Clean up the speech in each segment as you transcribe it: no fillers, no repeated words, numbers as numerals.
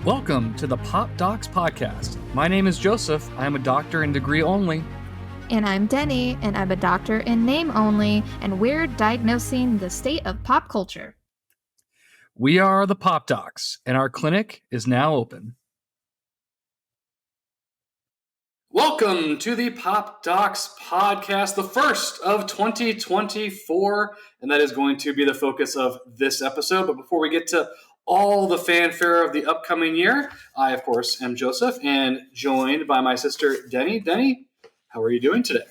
Welcome to the Pop Docs Podcast. My name is Joseph. I am a doctor in degree only. And I'm Deni, and I'm a doctor in name only, and we're diagnosing the state of pop culture. We are the Pop Docs, and our clinic is now open. Welcome to the Pop Docs Podcast, the first of 2024, and that is going to be the focus of this episode. But before we get to all the fanfare of the upcoming year, I, of course, am Joseph, and joined by my sister, Deni. Deni, how are you doing today?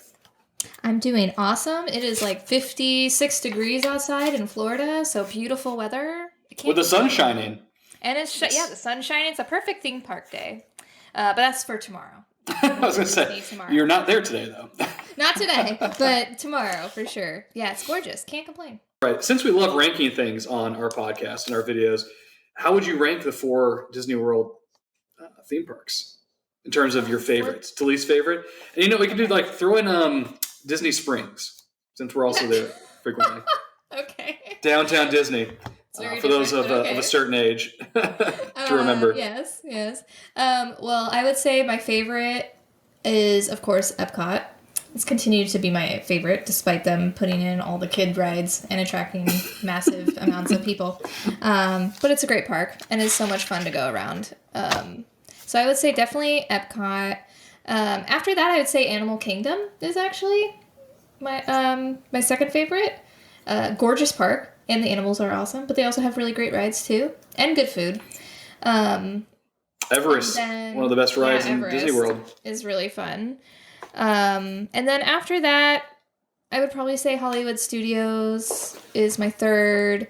I'm doing awesome. It is like 56 degrees outside in Florida, so beautiful weather. With the sun shining. And it's the sun's shining. It's a perfect theme park day. But that's for tomorrow. I was going to say, you're not there today, though. Not today, but tomorrow for sure. Yeah, it's gorgeous. Can't complain. All right. Since we love ranking things on our podcast and our videos, how would you rank the 4 Disney World theme parks in terms of your favorites to least favorite? And we could do throw in Disney Springs, since we're also there frequently. Okay. Downtown Disney. For those of a certain age to remember. Yes. Well, I would say my favorite is, of course, Epcot. It's continued to be my favorite, despite them putting in all the kid rides and attracting massive amounts of people. But it's a great park, and it's so much fun to go around. So I would say definitely Epcot. After that, I would say Animal Kingdom is actually my second favorite. Gorgeous park. And the animals are awesome, but they also have really great rides too, and good food. Everest, one of the best rides in Disney World, is really fun. And then after that, I would probably say Hollywood Studios is my third,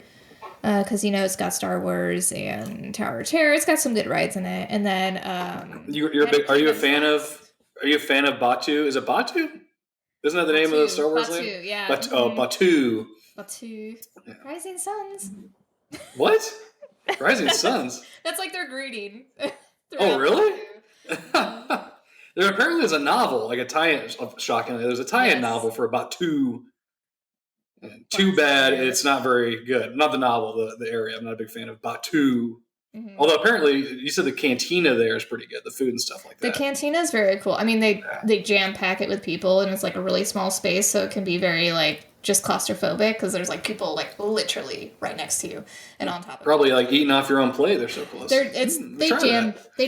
because it's got Star Wars and Tower of Terror. It's got some good rides in it. And then Are you a fan of Batu? Is it Batu? Isn't that the name of the Star Wars name? Yeah. Batu. Yeah. Rising Suns. What? Rising Suns? That's like their greeting. Oh, really? There apparently is a novel, like a tie-in, shockingly. There's a tie-in novel for Batu. Too bad it's not very good. Not the novel, the area. I'm not a big fan of Batu. Mm-hmm. Although apparently, you said the cantina there is pretty good, the food and stuff like that. The cantina is very cool. I mean, they jam-pack it with people, and it's like a really small space, so it can be very just claustrophobic, because there's people literally right next to you and on top of probably eating off your own plate. They're so close. They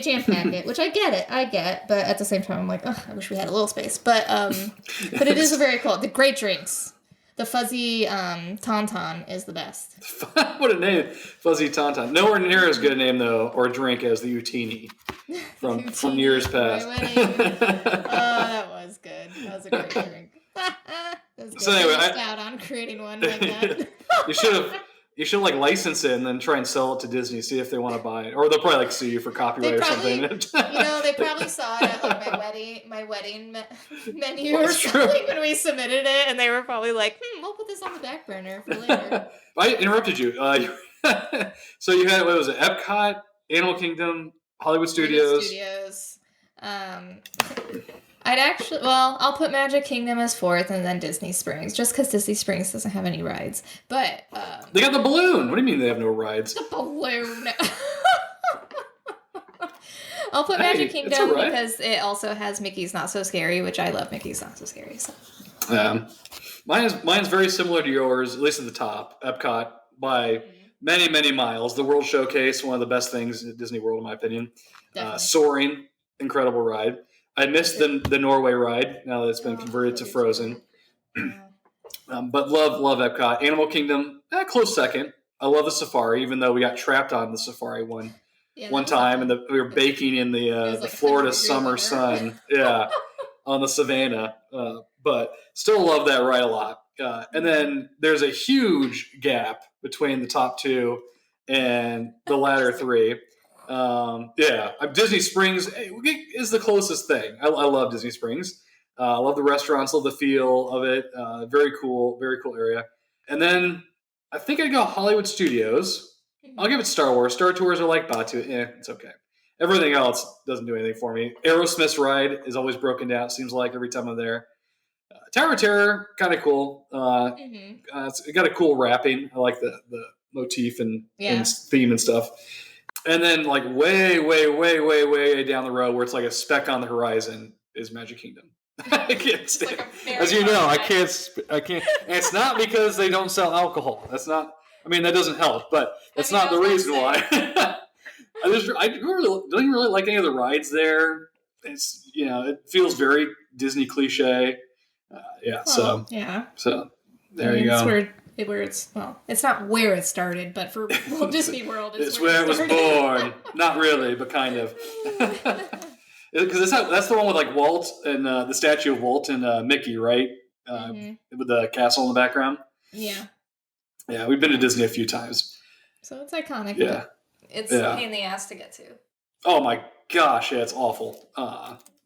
jam-pack it, which I get, but at the same time I'm like, I wish we had a little space. But it is a very cool. The great drinks. The fuzzy tauntaun is the best. What a name, fuzzy tauntaun. Nowhere near as good a name though, or drink as the Utini from years past. That was good. That was a great drink. So anyway, I missed out on creating one like that. You should license it and then try and sell it to Disney, see if they want to buy it, or they'll probably sue you for copyright or something. They probably saw it at my wedding menu or something when we submitted it, and they were probably like, we'll put this on the back burner for later. I interrupted you. So you had, what was it? Epcot, Animal Kingdom, Hollywood Studios. I'll put Magic Kingdom as fourth, and then Disney Springs, just because Disney Springs doesn't have any rides. But they got the balloon. What do you mean they have no rides? The balloon. I'll put Magic Kingdom because it also has Mickey's Not So Scary, which I love Mickey's Not So Scary. So. Mine's very similar to yours, at least at the top. Epcot by many, many miles. The World Showcase, one of the best things at Disney World, in my opinion. Soaring, incredible ride. I missed the Norway ride now that it's been converted to Frozen. But love Epcot. Animal Kingdom, close second. I love the safari, even though we got trapped on the safari one time, and we were baking in the Florida summer sun. Yeah, on the savannah. But still love that ride a lot. And then there's a huge gap between the top 2 and the latter 3. Disney Springs is the closest thing. I love Disney Springs. I love the restaurants, love the feel of it. Very cool area. And then I think I'd go Hollywood Studios. I'll give it Star Wars. Star Tours are like Batu. It's okay. Everything else doesn't do anything for me. Aerosmith's ride is always broken down, it seems like, every time I'm there. Tower of Terror, kind of cool. It's got a cool wrapping. I like the motif and theme and stuff. And then like way down the road where it's like a speck on the horizon is Magic Kingdom. I can't stand as you know, I can't. And it's not because they don't sell alcohol. That's not, I mean, that doesn't help, but that's not the reason why. I don't even really like any of the rides there. It's, it feels very Disney cliche. So there you go. It's not where it started, but for Walt Disney World, it's where it was born. Not really, but kind of. Because that's the one with like Walt and the statue of Walt and Mickey, right? With the castle in the background. Yeah. Yeah, we've been to Disney a few times. So it's iconic. Yeah. It's a pain in the ass to get to. Oh my gosh, yeah, it's awful.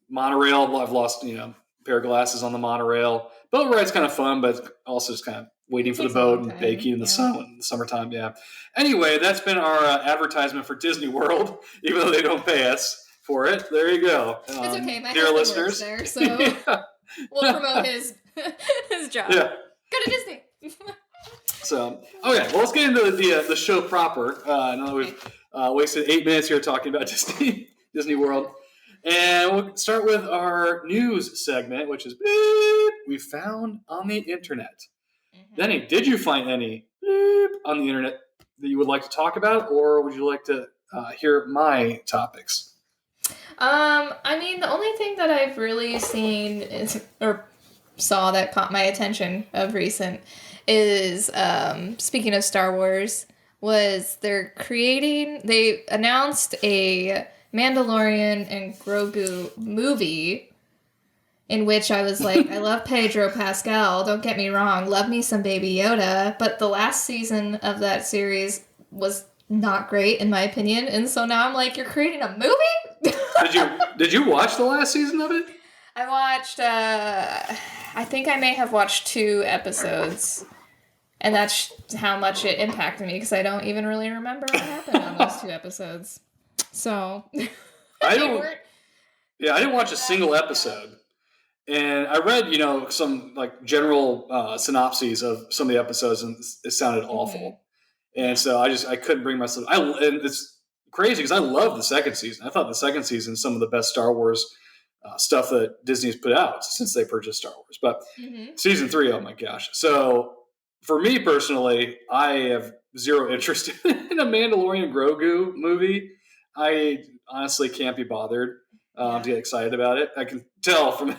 Monorail, I've lost, a pair of glasses on the monorail. Boat ride's kind of fun, but also just kind of waiting for the boat and baking in the sun in the summertime. Yeah. Anyway, that's been our advertisement for Disney World, even though they don't pay us for it. There you go. It's okay. My dear husband listeners. works there, so we'll promote his job. Yeah. Go to Disney. So, okay, well, let's get into the show proper. I know we've wasted 8 minutes here talking about Disney World. And we'll start with our news segment, which is beep, we found on the internet. Deni, did you find any beep on the internet that you would like to talk about, or would you like to hear my topics? I mean, the only thing that I've really seen or saw that caught my attention of recent is, speaking of Star Wars, was they announced a Mandalorian and Grogu movie in which I was like, I love Pedro Pascal, don't get me wrong, love me some Baby Yoda, but the last season of that series was not great in my opinion, and so now I'm like, you're creating a movie? Did you watch the last season of it? I watched, I think I may have watched 2 episodes, and that's how much it impacted me, because I don't even really remember what happened on those 2 episodes. So, I didn't watch a single episode. And I read, some like general synopses of some of the episodes, and it sounded awful. And so I couldn't bring myself. And it's crazy because I love the second season. I thought the second season is some of the best Star Wars stuff that Disney's put out since they purchased Star Wars. But season 3, oh my gosh! So for me personally, I have zero interest in a Mandalorian Grogu movie. I honestly can't be bothered to get excited about it. I can tell from,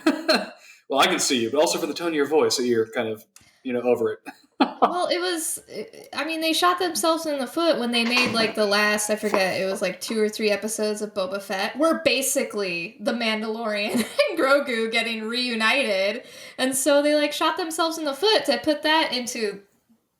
well, I can see you, but also from the tone of your voice that you're kind of, over it. Well, they shot themselves in the foot when they made like the last, I forget, it was like 2 or 3 episodes of Boba Fett were basically the Mandalorian and Grogu getting reunited. And so they like shot themselves in the foot to put that into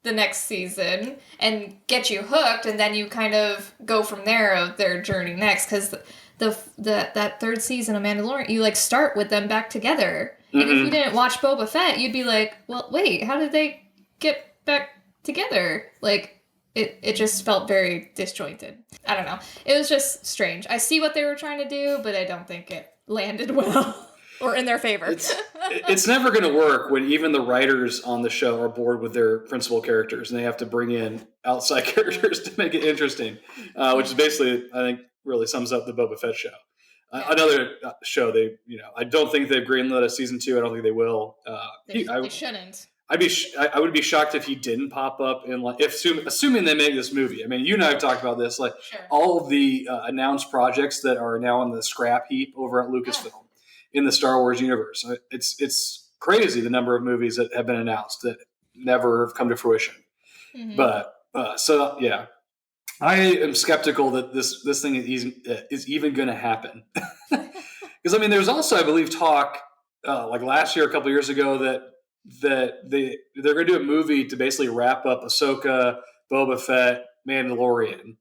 the next season and get you hooked, and then you kind of go from there of their journey next, because that 3rd season of Mandalorian, you like start with them back together, and if you didn't watch Boba Fett, you'd be like, well, wait, how did they get back together? Like it just felt very disjointed. I don't know, it was just strange. I see what they were trying to do, but I don't think it landed well or in their favor. It's never going to work when even the writers on the show are bored with their principal characters and they have to bring in outside characters to make it interesting, which is basically, I think, really sums up the Boba Fett show. Another show I don't think they've greenlit a season 2. I don't think they will. They shouldn't. I would be shocked if he didn't pop up in assuming they make this movie. I mean, you and I have talked about this, all of the announced projects that are now on the scrap heap over at Lucasfilm in the Star Wars universe. It's crazy the number of movies that have been announced that never have come to fruition. But I am skeptical that this thing is even going to happen. Because there's also, I believe, talk like last year, a couple years ago, that they're going to do a movie to basically wrap up Ahsoka, Boba Fett, Mandalorian,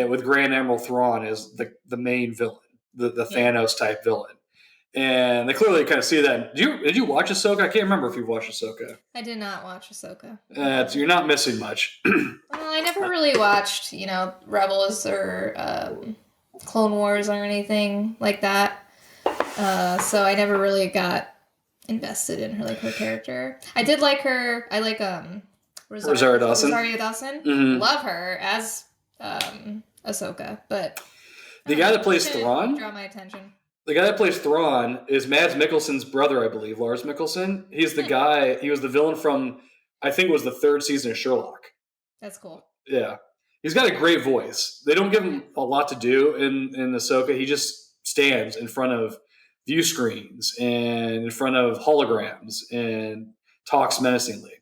with Grand Admiral Thrawn as the main villain, the Thanos type villain. And they clearly kind of see that. Did you watch Ahsoka? I can't remember if you've watched Ahsoka. I did not watch Ahsoka. So you're not missing much. Well, I never really watched, Rebels or Clone Wars or anything like that. So I never really got invested in her character. I did like her. I like Rosario Dawson. Mm-hmm. Love her as Ahsoka, but the guy that plays Thrawn, draw my attention. The guy that plays Thrawn is Mads Mikkelsen's brother, I believe, Lars Mikkelsen. He's the guy. He was the villain from, I think it was the 3rd season of Sherlock. That's cool. Yeah, he's got a great voice. They don't give him a lot to do in Ahsoka. He just stands in front of view screens and in front of holograms and talks menacingly.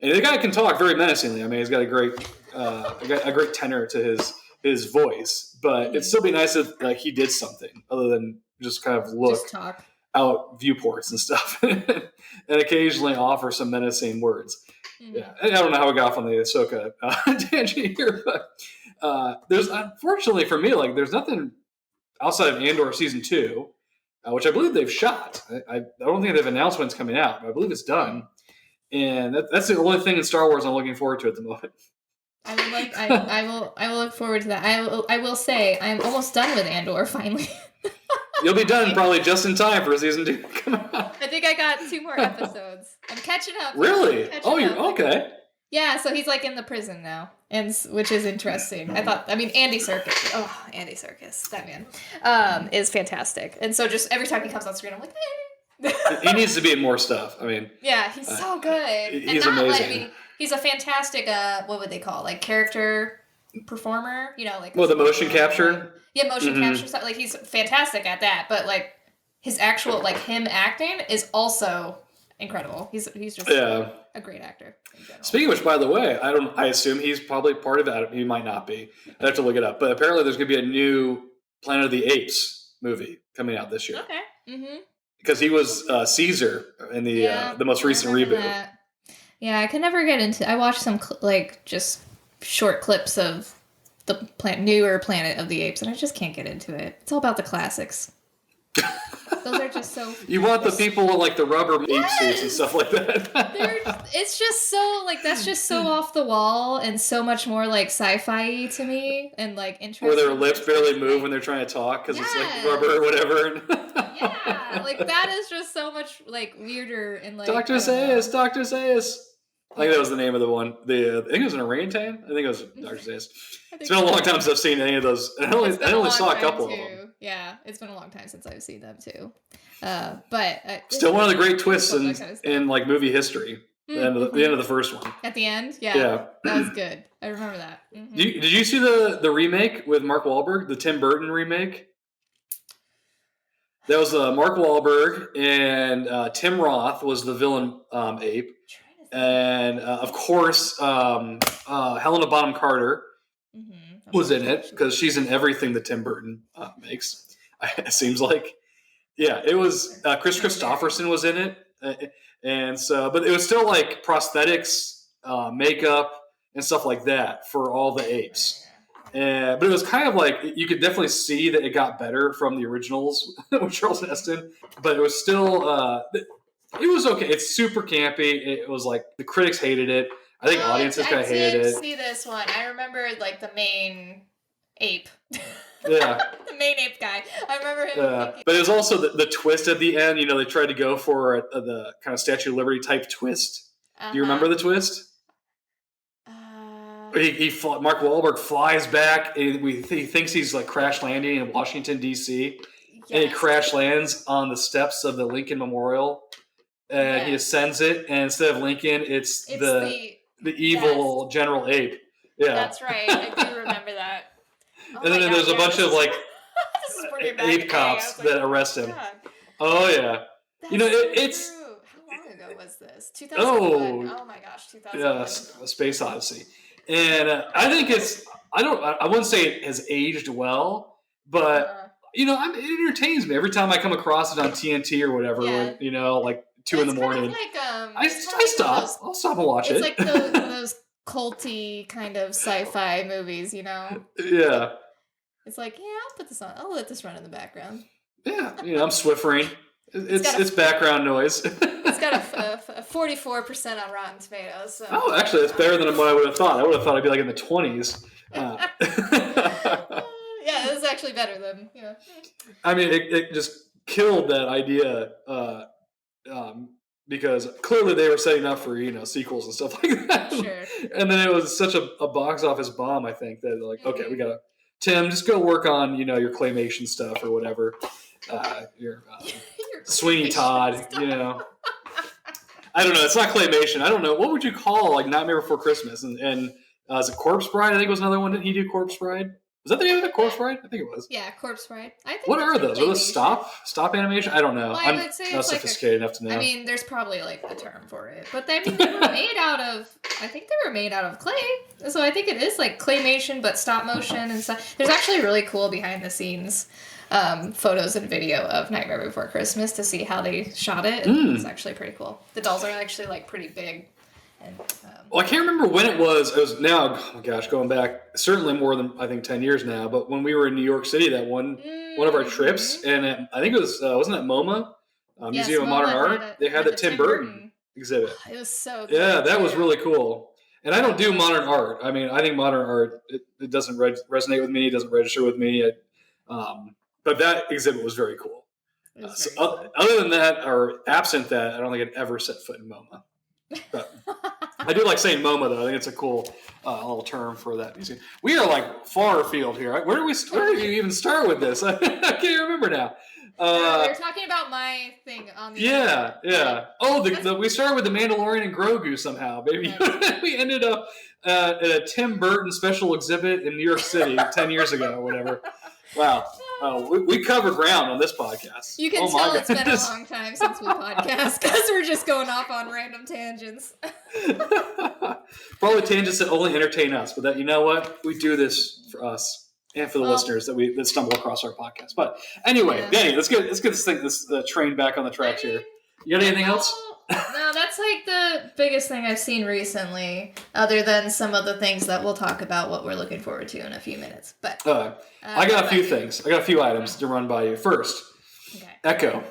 And the guy can talk very menacingly. I mean, he's got a great tenor to his voice. But it'd still be nice if like he did something other than just kind of look out viewports and stuff, and occasionally offer some menacing words. Mm-hmm. Yeah, I don't know how we got off on the Ahsoka tangent here, but there's unfortunately for me, like there's nothing outside of Andor season 2, which I believe they've shot. I don't think they've announced when it's coming out, but I believe it's done. And that's the only thing in Star Wars I'm looking forward to at the moment. I will look forward to that. I will say I'm almost done with Andor finally. You'll be done probably just in time for season 2 to come out. I think I got 2 more episodes. I'm catching up. Really? You're okay. Yeah, so he's like in the prison now, and which is interesting. Andy Serkis. Oh, Andy Serkis, that man, is fantastic. And so just every time he comes on screen, I'm like, hey. He needs to be in more stuff. I mean, yeah, he's so good. He's amazing. He's a fantastic. What would they call like character performer? You know, like the motion capture. Yeah, motion capture stuff. Like he's fantastic at that. But like his actual him acting is also incredible. He's just a great actor in general. Speaking of which, by the way, I assume he's probably part of that. He might not be. I have to look it up. But apparently, there's going to be a new Planet of the Apes movie coming out this year. Okay. Mm-hmm. Because he was Caesar in the most recent reboot. That. Yeah, I could never get into. I watched some just short clips of the newer Planet of the Apes, and I just can't get into it. It's all about the classics. Those are just so. You want the people with like the rubber ape suits and stuff like that. It's just so that's just so off the wall and so much more like sci-fi to me and like interesting. Where their lips barely move when they're trying to talk because it's like rubber or whatever. Yeah, like that is just so much like weirder and like. Dr. Zaius. I think that was the name of the one. I think it was an orangutan. I think it was Dr. Zaius. It's been a long time since I've seen any of those. I only saw a couple of them. Yeah, it's been a long time since I've seen them too. But still one of the great twists in like movie history. The end of the first one. At the end, yeah, that was good. I remember that. Mm-hmm. Did you see the remake with Mark Wahlberg, the Tim Burton remake? That was Mark Wahlberg and Tim Roth was the villain ape, and of course Helena Bonham Carter. Mm-hmm. Was in it because she's in everything that Tim Burton makes. It seems like, yeah, it was Chris Christopherson was in it, and so, but it was still like prosthetics, makeup, and stuff like that for all the apes. But it was kind of like you could definitely see that it got better from the originals with Charles Heston, but it was still it was okay. It's super campy. It was like the critics hated it. I think audiences kind of hated it. I did see this one. I remember like the main ape. Yeah. The main ape guy. I remember him. But it was also the twist at the end. You know, they tried to go for the kind of Statue of Liberty type twist. Do you remember the twist? Mark Wahlberg flies back and he thinks he's like crash landing in Washington, D.C. Yes. And he crash lands on the steps of the Lincoln Memorial. And he ascends it. And instead of Lincoln, it's the evil General Ape. Yeah. That's right. I do remember that. Oh and then there's a bunch of like ape cops that arrest him. God. Oh yeah. That's it's true. How long ago was this? 2001. Oh my gosh, 2001. Yeah, Space Odyssey. And I think I wouldn't say it has aged well, but it entertains me every time I come across it on TNT or whatever. Yeah. Like 2 a.m. Like, I stop. I'll stop and watch it. It's like those culty kind of sci-fi movies, Yeah. It's like, I'll put this on. I'll let this run in the background. Yeah, I'm Swiffering. It's background noise. It's got a 44% on Rotten Tomatoes. So. Oh, actually, that's better than what I would have thought. I would have thought I'd be like in the 20s. Yeah, this is actually better than, I mean, it just killed that idea because clearly they were setting up for, sequels and stuff like that. Sure. And then it was such a box office bomb, I think, that like, okay, we got to Tim, just go work on, your claymation stuff or whatever. Your Sweeney Todd, I don't know. It's not claymation. I don't know. What would you call like Nightmare Before Christmas? And is it Corpse Bride? I think it was another one. Didn't he do Corpse Bride? Was that the name of the Corpse Bride? I think it was. Yeah, Corpse Bride. I think. What are those? Are those stop animation? I don't know. Well, I'm not sophisticated enough to know. I mean, there's probably like a term for it, but they were made out of. I think they were made out of clay, so I think it is like claymation, but stop motion and stuff. There's actually really cool behind the scenes photos and video of Nightmare Before Christmas to see how they shot it. It's actually pretty cool. The dolls are actually like pretty big. And, well, I can't remember when it was. It was now, oh my gosh, going back certainly more than I think 10 years now. But when we were in New York City, that one of our trips, and I think it was wasn't it MoMA, Museum of Modern Art? They had the Tim Burton exhibit. It was so good. Yeah, that was really cool. And I don't do modern art. I mean, I think modern art it doesn't resonate with me. It doesn't register with me. But that exhibit was very cool. Other than that, or absent that, I don't think I'd ever set foot in MoMA. But I do like saying MoMA, though. I think it's a cool little term for that museum. We are like far afield here. Where do you even start with this? I can't remember now. We're talking about my thing on the yeah. Oh, we started with the Mandalorian and Grogu somehow, baby. Right. We ended up at a Tim Burton special exhibit in New York City 10 years ago or whatever. Wow. We covered ground on this podcast. You can tell it's been a long time since we podcast because we're just going off on random tangents. Probably tangents that only entertain us, but that you know what? We do this for us and for the listeners that stumble across our podcast. But anyway, Deni, let's get this train back on the tracks here. You got anything else? No, that's like the biggest thing I've seen recently, other than some of the things that we'll talk about what we're looking forward to in a few minutes. But I got a few things. I got a few items to run by you. First, Echo.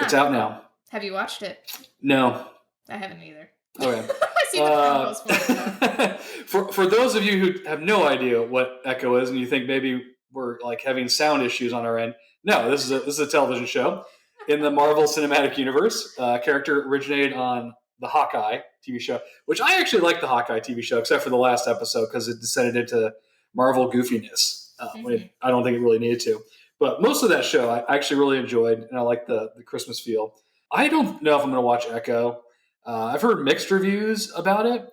It's out now. Have you watched it? No. I haven't either. Okay. I see the promos for it. For those of you who have no idea what Echo is and you think maybe we're like having sound issues on our end, no, this is a television show. In the Marvel Cinematic Universe, character originated on the Hawkeye TV show, which I actually like the Hawkeye TV show, except for the last episode because it descended into Marvel goofiness. I don't think it really needed to. But most of that show I actually really enjoyed, and I like the Christmas feel. I don't know if I'm going to watch Echo. I've heard mixed reviews about it.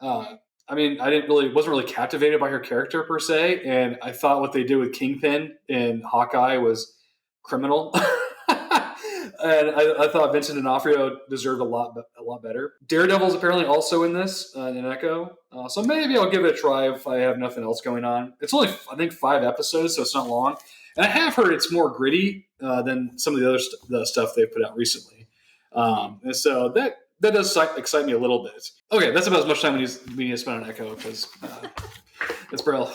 I mean, wasn't really captivated by her character per se, and I thought what they did with Kingpin in Hawkeye was criminal. And I thought Vincent D'Onofrio deserved a lot better. Daredevil's apparently also in this, in Echo. So maybe I'll give it a try if I have nothing else going on. It's only, I think, 5 episodes, so it's not long. And I have heard it's more gritty than some of the other stuff they've put out recently. And so that does excite me a little bit. Okay, that's about as much time we need to spend on Echo because it's Brill.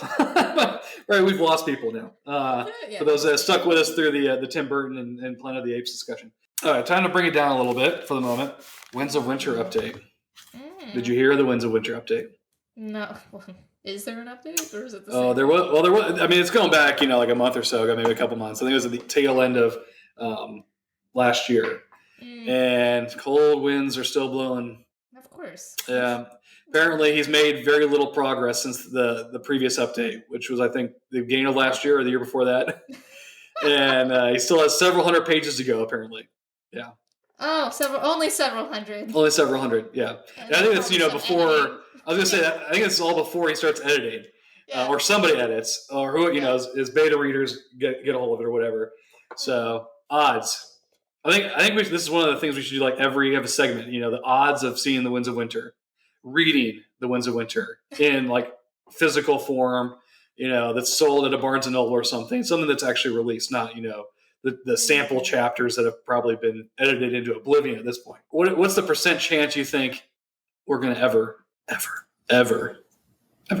Right, we've lost people now. For those that stuck with us through the Tim Burton and Planet of the Apes discussion. All right, time to bring it down a little bit for the moment. Winds of Winter update. Did you hear the Winds of Winter update? No. Is there an update, or is it the same? There was. Well, there was. I mean, it's going back, like a month or so ago, maybe a couple months. I think it was at the tail end of last year. And cold winds are still blowing. Of course. Yeah. Apparently, he's made very little progress since the previous update, which was, I think, the beginning of last year or the year before that. And he still has several hundred pages to go, apparently. Yeah. Oh, only several hundred. Only several hundred, yeah. And I think that's, before, I was going to say that, I think it's all before he starts editing. Yeah. Or somebody edits, or who, his beta readers get a hold of it or whatever. So, odds. I think this is one of the things we should do, like every segment, the odds of seeing the Winds of Winter. Reading the Winds of Winter in like physical form, that's sold at a Barnes and Noble or something that's actually released, not, the sample chapters that have probably been edited into oblivion at this point. What's the % chance you think we're going to ever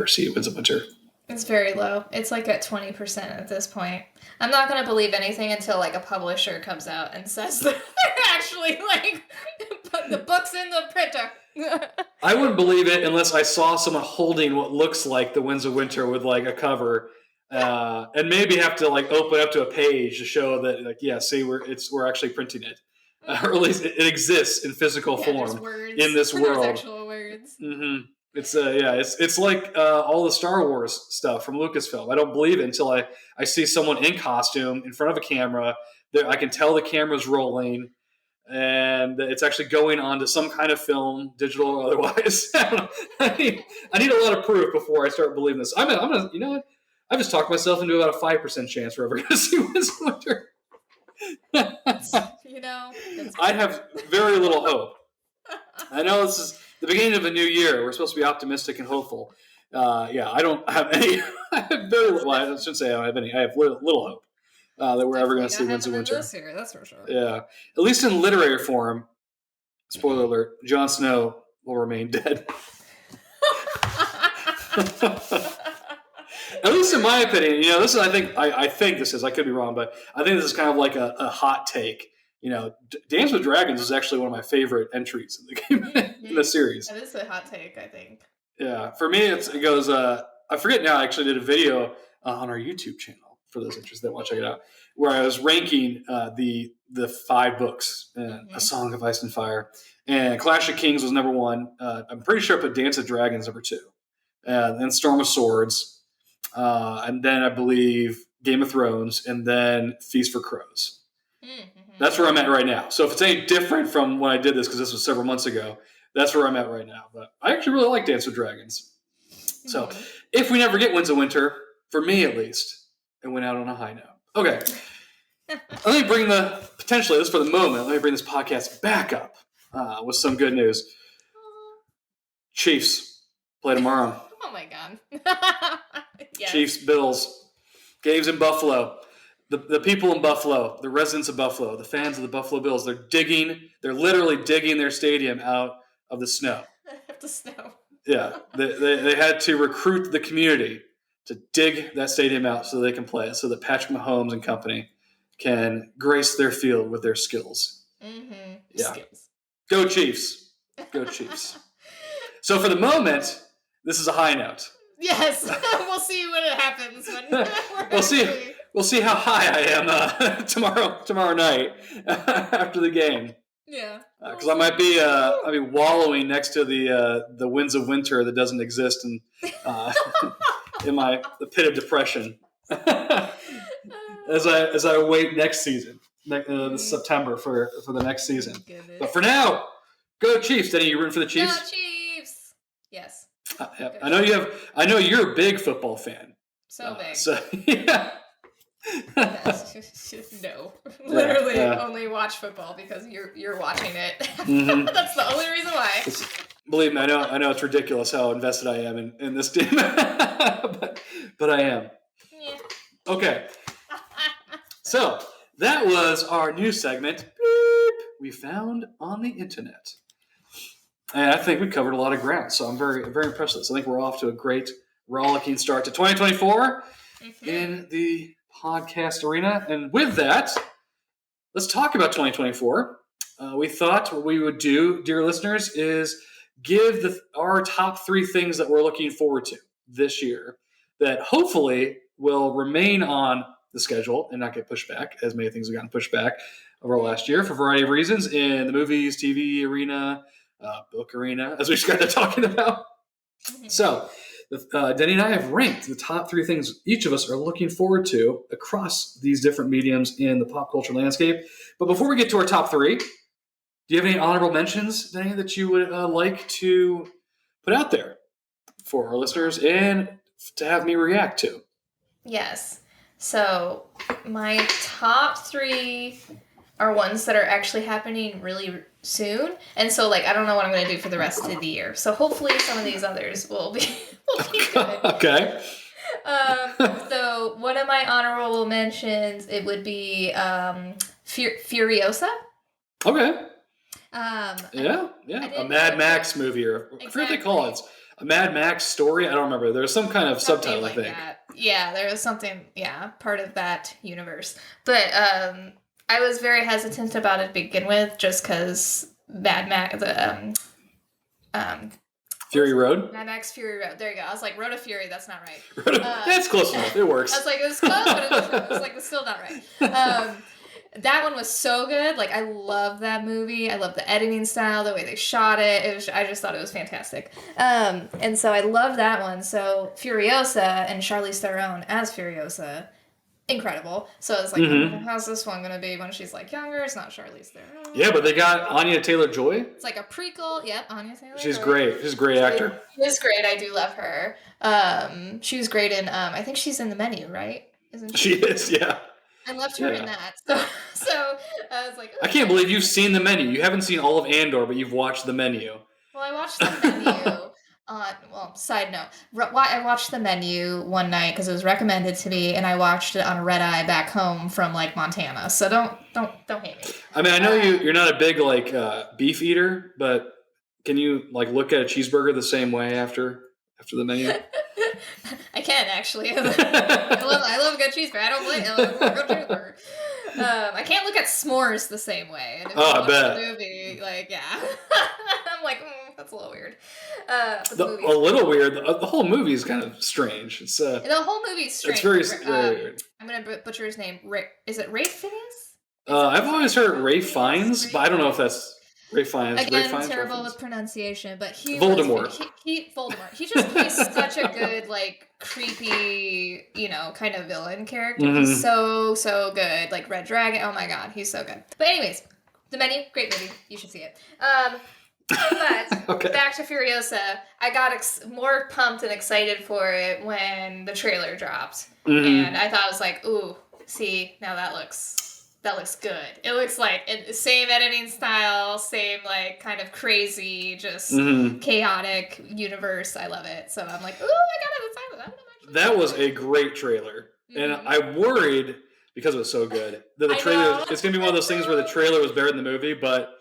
see Winds of Winter? It's very low. It's like at 20% at this point. I'm not going to believe anything until like a publisher comes out and says that they're actually like put the books in the printer. I wouldn't believe it unless I saw someone holding what looks like the Winds of Winter with like a cover, and maybe have to like open up to a page to show that like, yeah, see, we're actually printing it, or at least it exists in physical form in this world. Actual words. Mm-hmm. It's like all the Star Wars stuff from Lucasfilm. I don't believe it until I see someone in costume in front of a camera. I can tell the camera's rolling, and it's actually going onto some kind of film, digital or otherwise. I need a lot of proof before I start believing this. I'm gonna, you know what? I just talked myself into about a 5% chance we're ever going to see Winston Winter. I have very little hope. I know this is the beginning of a new year. We're supposed to be optimistic and hopeful. I don't have any. I have very little. Well, I shouldn't say I don't have any. I have little hope that we're ever going to see Winston Winter. This year, that's for sure. Yeah, at least in literary form. Spoiler alert: Jon Snow will remain dead. At least in my opinion, this is. I think this is. I could be wrong, but I think this is kind of like a hot take. Dance with Dragons is actually one of my favorite entries in the game in the series. That is a hot take, I think. Yeah, for me, it goes. I forget now. I actually did a video on our YouTube channel for those interested that want to check it out, where I was ranking the 5 books: A Song of Ice and Fire, and Clash of Kings was number 1. I'm pretty sure I put Dance of Dragons number 2, then Storm of Swords, and then I believe Game of Thrones, and then Feast for Crows. That's where I'm at right now. So if it's any different from when I did this, because this was several months ago, that's where I'm at right now. But I actually really like Dance with Dragons. So if we never get Winds of Winter, for me at least, it went out on a high note. Okay. Let me bring potentially, this for the moment, let me bring this podcast back up with some good news. Chiefs play tomorrow. Oh my God. Yes. Chiefs, Bills. Games in Buffalo. The people in Buffalo, the residents of Buffalo, the fans of the Buffalo Bills, they're literally digging their stadium out of the snow. The snow. Yeah. They had to recruit the community to dig that stadium out so they can play it, so that Patrick Mahomes and company can grace their field with their skills. Mm-hmm. Yeah. Skills. Go Chiefs. Go Chiefs. So for the moment, this is a high note. Yes. We'll see when it happens. We'll see how high I am tomorrow night after the game. Yeah. Because I might be wallowing next to the Winds of Winter that doesn't exist in the pit of depression as I await next season, this September for the next season. Goodness. But for now, go Chiefs. Deni, you rooting for the Chiefs? Go Chiefs. Yes. I know you're a big football fan. So big. So yeah. No, literally only watch football because you're watching it. Mm-hmm. That's the only reason why. Believe me, I know it's ridiculous how invested I am in this team, but I am. Yeah. Okay, so that was our new segment we found on the internet, and I think we covered a lot of ground. So I'm very, very impressed with this. I think we're off to a great rollicking start to 2024 in the podcast arena. And with that, let's talk about 2024. We thought what we would do, dear listeners, is give our top 3 things that we're looking forward to this year that hopefully will remain on the schedule and not get pushed back, as many things have gotten pushed back over the last year for a variety of reasons in the movies, TV arena, book arena, as we just got to talking about. So Deni and I have ranked the top 3 things each of us are looking forward to across these different mediums in the pop culture landscape. But before we get to our top 3, do you have any honorable mentions, Deni, that you would like to put out there for our listeners and to have me react to? Yes. So my top 3 are ones that are actually happening really soon. And so, I don't know what I'm going to do for the rest of the year. So hopefully some of these others will be good. Okay. So one of my honorable mentions, it would be Furiosa. Okay. Yeah. A Mad Max movie, or I forget what they call it. It's a Mad Max story. I don't remember. There's some kind of subtitle, I think. That. Yeah, there was something, part of that universe. But I was very hesitant about it to begin with, just because Mad Max, Fury Road? Mad Max Fury Road. There you go. I was like, Road of Fury, that's not right. That's close enough. It works. I was like, it was close, but it was still not right. That one was so good. Like, I love that movie. I love the editing style, the way they shot it. I just thought it was fantastic. And so I love that one. So Furiosa and Charlize Theron as Furiosa, incredible. So I was like, how's this one going to be when she's like younger? It's not Charlize Theron. Yeah, but they got Anya Taylor-Joy. It's like a prequel. Yep, Anya Taylor-Joy. She's great. She's a great actor. She is great. I do love her. She was great in, I think she's in The Menu, right? Isn't she? She is, yeah. I loved her in that. So I was like, I can't believe you've seen The Menu. You haven't seen all of Andor, but you've watched The Menu. Well, I watched The Menu. Side note, I watched The Menu one night because it was recommended to me, and I watched it on a red eye back home from like Montana. So don't hate me. I mean, I know you're not a big like beef eater, but can you like look at a cheeseburger the same way after The Menu? I can actually. I love a good cheeseburger. I don't blame. I love a good cheeseburger. I can't look at s'mores the same way. And if I bet. The movie, like, yeah, I'm like, that's a little weird. A little weird. The whole movie is kind of strange. It's the whole movie's strange. It's very weird. I'm gonna butcher his name. Is it Ray Phineas? I've always heard Ray Fiennes, but I don't know if that's Ray Fiennes. Again, Ray Fiennes terrible reference. with pronunciation, but Voldemort. Voldemort. He just plays such a good, like, creepy, kind of villain character. He's so good. Like Red Dragon. Oh my god, he's so good. But anyways, The Menu, great movie. You should see it. But okay. Back to Furiosa, I got more pumped and excited for it when the trailer dropped, and I thought I was like, ooh, see, now that looks good. It looks like same editing style, same like kind of crazy, just chaotic universe. I love it. So I'm like, ooh, I got it. That was a great trailer, and I worried because it was so good that the trailer. It's gonna be one of those things where the trailer was better than the movie, but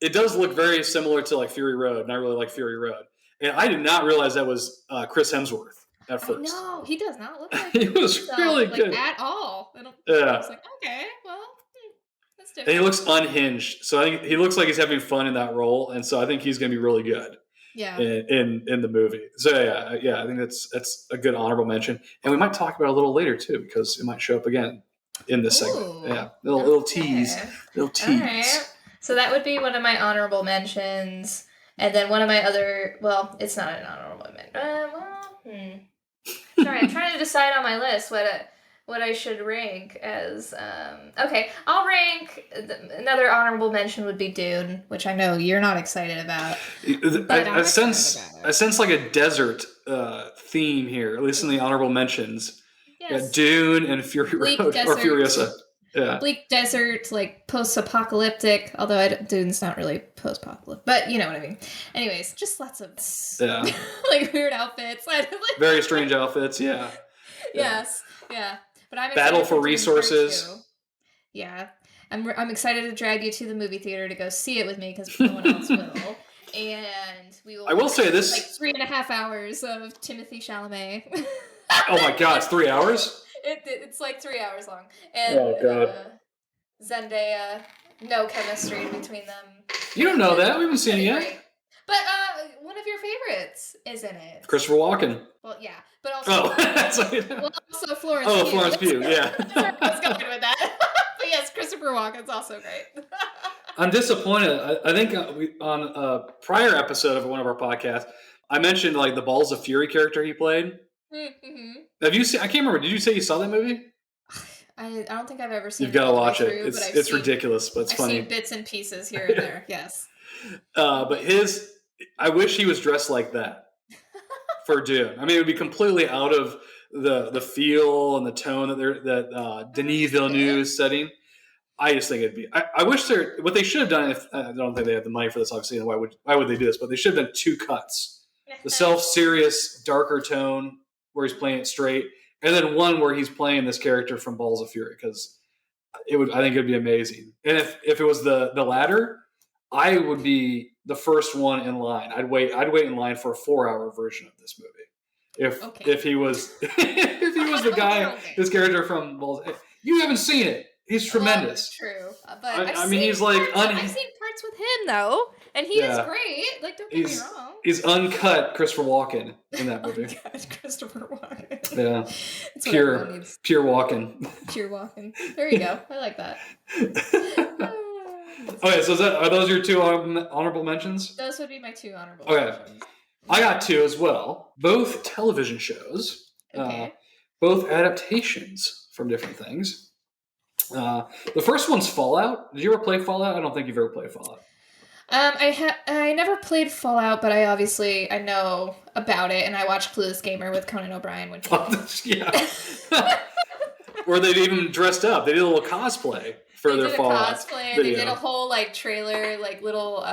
it does look very similar to like Fury Road, and I really like Fury Road. And I did not realize that was Chris Hemsworth at first. No, he does not look like he was really good at all. I was like, okay, well, that's different. And he looks unhinged, so I think he looks like he's having fun in that role, and so I think he's going to be really good. Yeah. In the movie. So yeah, I think that's a good honorable mention, and we might talk about it a little later too because it might show up again in this segment. Yeah, little tease, little tease. All right. So that would be one of my honorable mentions. And then one of my other, well, it's not an honorable mention. Sorry, I'm trying to decide on my list what I should rank as. Okay, I'll rank, another honorable mention would be Dune, which I know you're not excited about. I sense like a desert theme here, at least in the honorable mentions. Yes. Dune and Fury Road, or Furiosa. Yeah. Bleak desert, like post-apocalyptic, although Dune's not really post-apocalyptic, but you know what I mean. Anyways, just lots of like weird outfits. Very strange outfits, yeah. Yes, yeah. But I'm Battle for resources. Yeah. I'm excited to drag you to the movie theater to go see it with me because no one else will. And we will. I will say this: like 3.5 hours of Timothée Chalamet. Oh my god, it's 3 hours? It's like 3 hours long. And, oh god. Zendaya, no chemistry between them. You don't know that. We haven't seen it yet. But one of your favorites is in it. Christopher Walken. Well, yeah, but also. Also Florence. Oh, Pugh. Florence Pugh. Yeah. I was going with that. But yes, Christopher Walken's also great. I'm disappointed. I think on a prior episode of one of our podcasts, I mentioned like the Balls of Fury character he played. Mm-hmm. Have you seen? I can't remember. Did you say you saw that movie? I don't think I've ever seen. You've got to watch it. It's ridiculous, but it's funny. I've seen bits and pieces here and there. Yes. But I wish he was dressed like that for Dune. I mean, it would be completely out of the feel and the tone that Denis Villeneuve is setting. I just think it'd be. I wish what they should have done. If I don't think they have the money for this, obviously. And why would they do this? But they should have done 2 cuts: the self-serious, darker tone where he's playing it straight, and then one where he's playing this character from Balls of Fury, because I think it'd be amazing. And if it was the latter, I would be the first one in line. I'd wait in line for a 4-hour version of this movie. If he was the guy, this character from Balls. You haven't seen it. He's tremendous. True, but I mean, he's like. I've seen parts with him though. And he is great. Like, don't get me wrong. He's uncut Christopher Walken in that movie. Uncut Christopher Walken. Yeah. Pure Walken. Pure Walken. There you go. I like that. Okay, so are those your two honorable mentions? Those would be my two honorable mentions. I got two as well. Both television shows. Okay. Both adaptations from different things. The first one's Fallout. Did you ever play Fallout? I don't think you've ever played Fallout. I never played Fallout, but I know about it, and I watched Clueless Gamer with Conan O'Brien when yeah. Where they even dressed up. They did a little cosplay for their Fallout cosplay. video. They did a whole trailer, little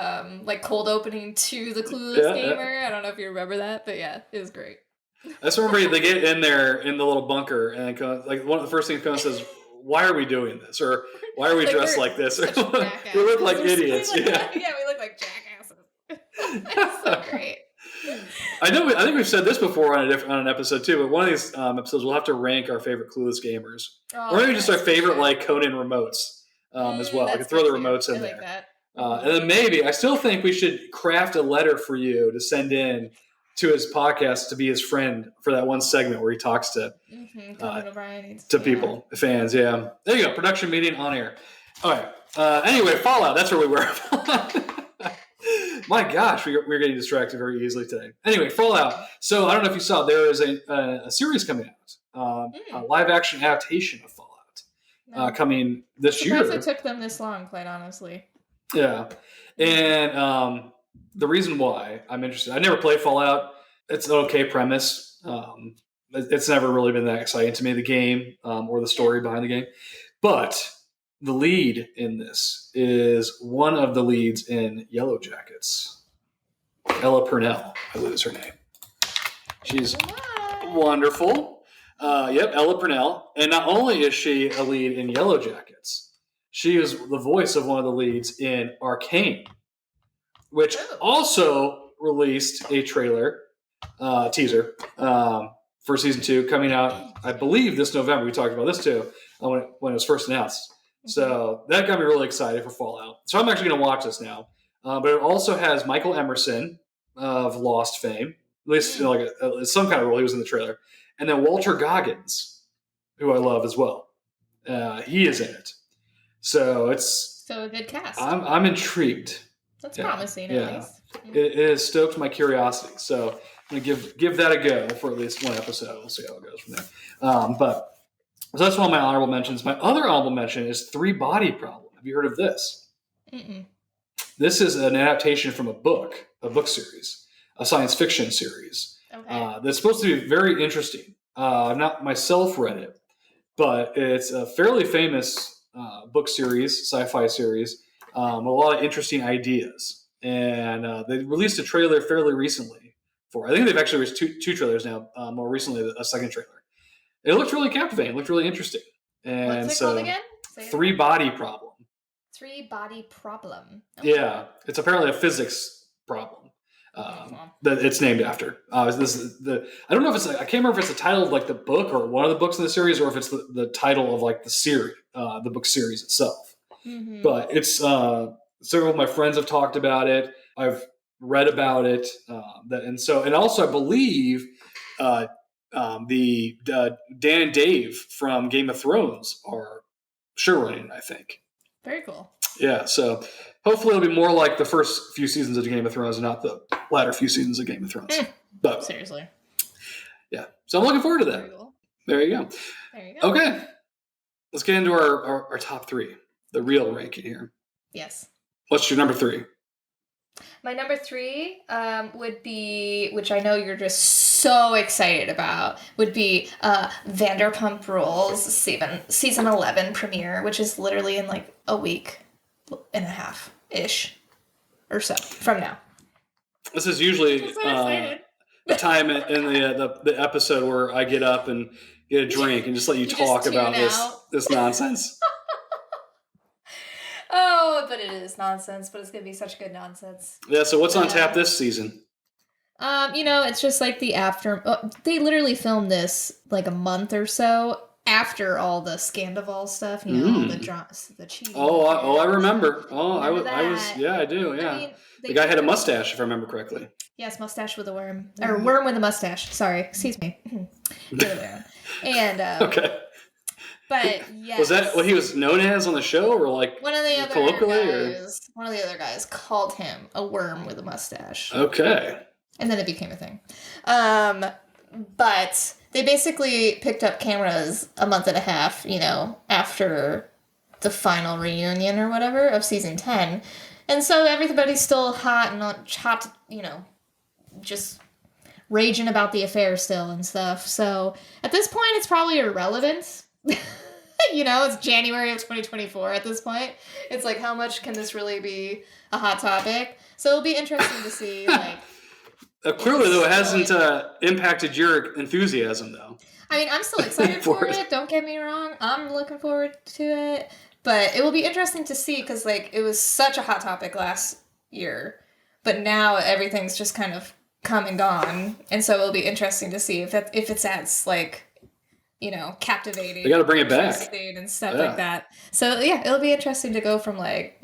cold opening to the Clueless Gamer. I don't know if you remember that, but yeah, it was great. I just remember they get in there in the little bunker, and one of the first things Conan says, "Why are we doing this?" Or "Why are we dressed like this?" We look like idiots. We look like jackasses. It's so great. I think we've said this before on an episode too, but one of these episodes we'll have to rank our favorite Clueless gamers, or maybe just our favorite Conan remotes as well. I could throw the remotes in there. That. And then maybe I still think we should craft a letter for you to send in to his podcast to be his friend for that one segment where he talks to people, fans. Yeah, there you go. Production meeting on air. All right. Anyway, Fallout. That's where we were. My gosh, we're getting distracted very easily today. Anyway, Fallout. So I don't know if you saw, there is a series coming out, a live action adaptation of Fallout coming this year. It took them this long, quite honestly. Yeah, and the reason why I'm interested, I never played Fallout. It's an okay premise. It's never really been that exciting to me, the game or the story behind the game. But the lead in this is one of the leads in Yellow Jackets. Ella Purnell, I believe is her name. She's wonderful. Ella Purnell. And not only is she a lead in Yellow Jackets, she is the voice of one of the leads in Arcane, which also released a teaser for season 2 coming out, I believe, this November. We talked about this too when it was first announced. So that got me really excited for Fallout. So I'm actually going to watch this now. But it also has Michael Emerson of Lost fame, at least some kind of role. He was in the trailer, and then Walter Goggins, who I love as well. He is in it. So it's a good cast. I'm intrigued. That's promising, at least. It has stoked my curiosity. So I'm going to give that a go for at least one episode. We'll see how it goes from there. So that's one of my honorable mentions. My other honorable mention is Three Body Problem. Have you heard of this? Mm-mm. This is an adaptation from a book series, a science fiction series. Okay. That's supposed to be very interesting. I've not myself read it, but it's a fairly famous book series, sci-fi series, a lot of interesting ideas. And they released a trailer fairly recently for. I think they've actually released two trailers now. More recently, a second trailer. It looked really captivating. It looked really interesting. And what's it called again? Three Body Problem. Three Body Problem. Okay. Yeah, it's apparently a physics problem that it's named after. I don't know if I can't remember if it's the title of the book or one of the books in the series, or if it's the title of the series, the book series itself. Mm-hmm. But it's several of my friends have talked about it. I've read about it, and also I believe. The Dan and Dave from Game of Thrones are showrunning, I think. Very cool. Yeah, so hopefully it'll be more like the first few seasons of Game of Thrones and not the latter few seasons of Game of Thrones. But seriously. Yeah, so I'm looking forward to that. Very cool. There you go. Okay, let's get into our top 3, the real ranking here. Yes. What's your number 3? My number 3 would be, which I know you're just so excited about, would be Vanderpump Rules season 11 premiere, which is literally in a week and a half-ish or so from now. This is usually the time in the episode where I get up and get a drink and just let you talk about this nonsense. Oh, but it is nonsense, but it's going to be such good nonsense. Yeah, so what's on tap this season? It's just the after... they literally filmed this a month or so after all the Scandival stuff, all the cheating. I remember. I do, yeah. I mean, the guy had a mustache, if I remember correctly. Yes, mustache with a worm. Or worm with a mustache. Sorry, excuse me. The other way around. And, okay. But, yes. Was that what he was known as on the show, or like one of the other guys called him a worm with a mustache. Okay. And then it became a thing. But they basically picked up cameras a month and a half, after the final reunion or whatever of season 10. And so everybody's still hot and chopped, just raging about the affair still and stuff. So at this point, it's probably irrelevant. It's January of 2024 at this point. It's like, how much can this really be a hot topic? So it'll be interesting to see, clearly, though, it hasn't impacted your enthusiasm, though. I mean, I'm still excited for it. Don't get me wrong. I'm looking forward to it. But it will be interesting to see because, it was such a hot topic last year. But now everything's just kind of come and gone. And so it'll be interesting to see if it's as, captivating. They got to bring it back. And stuff like that. So, yeah, it'll be interesting to go from, maybe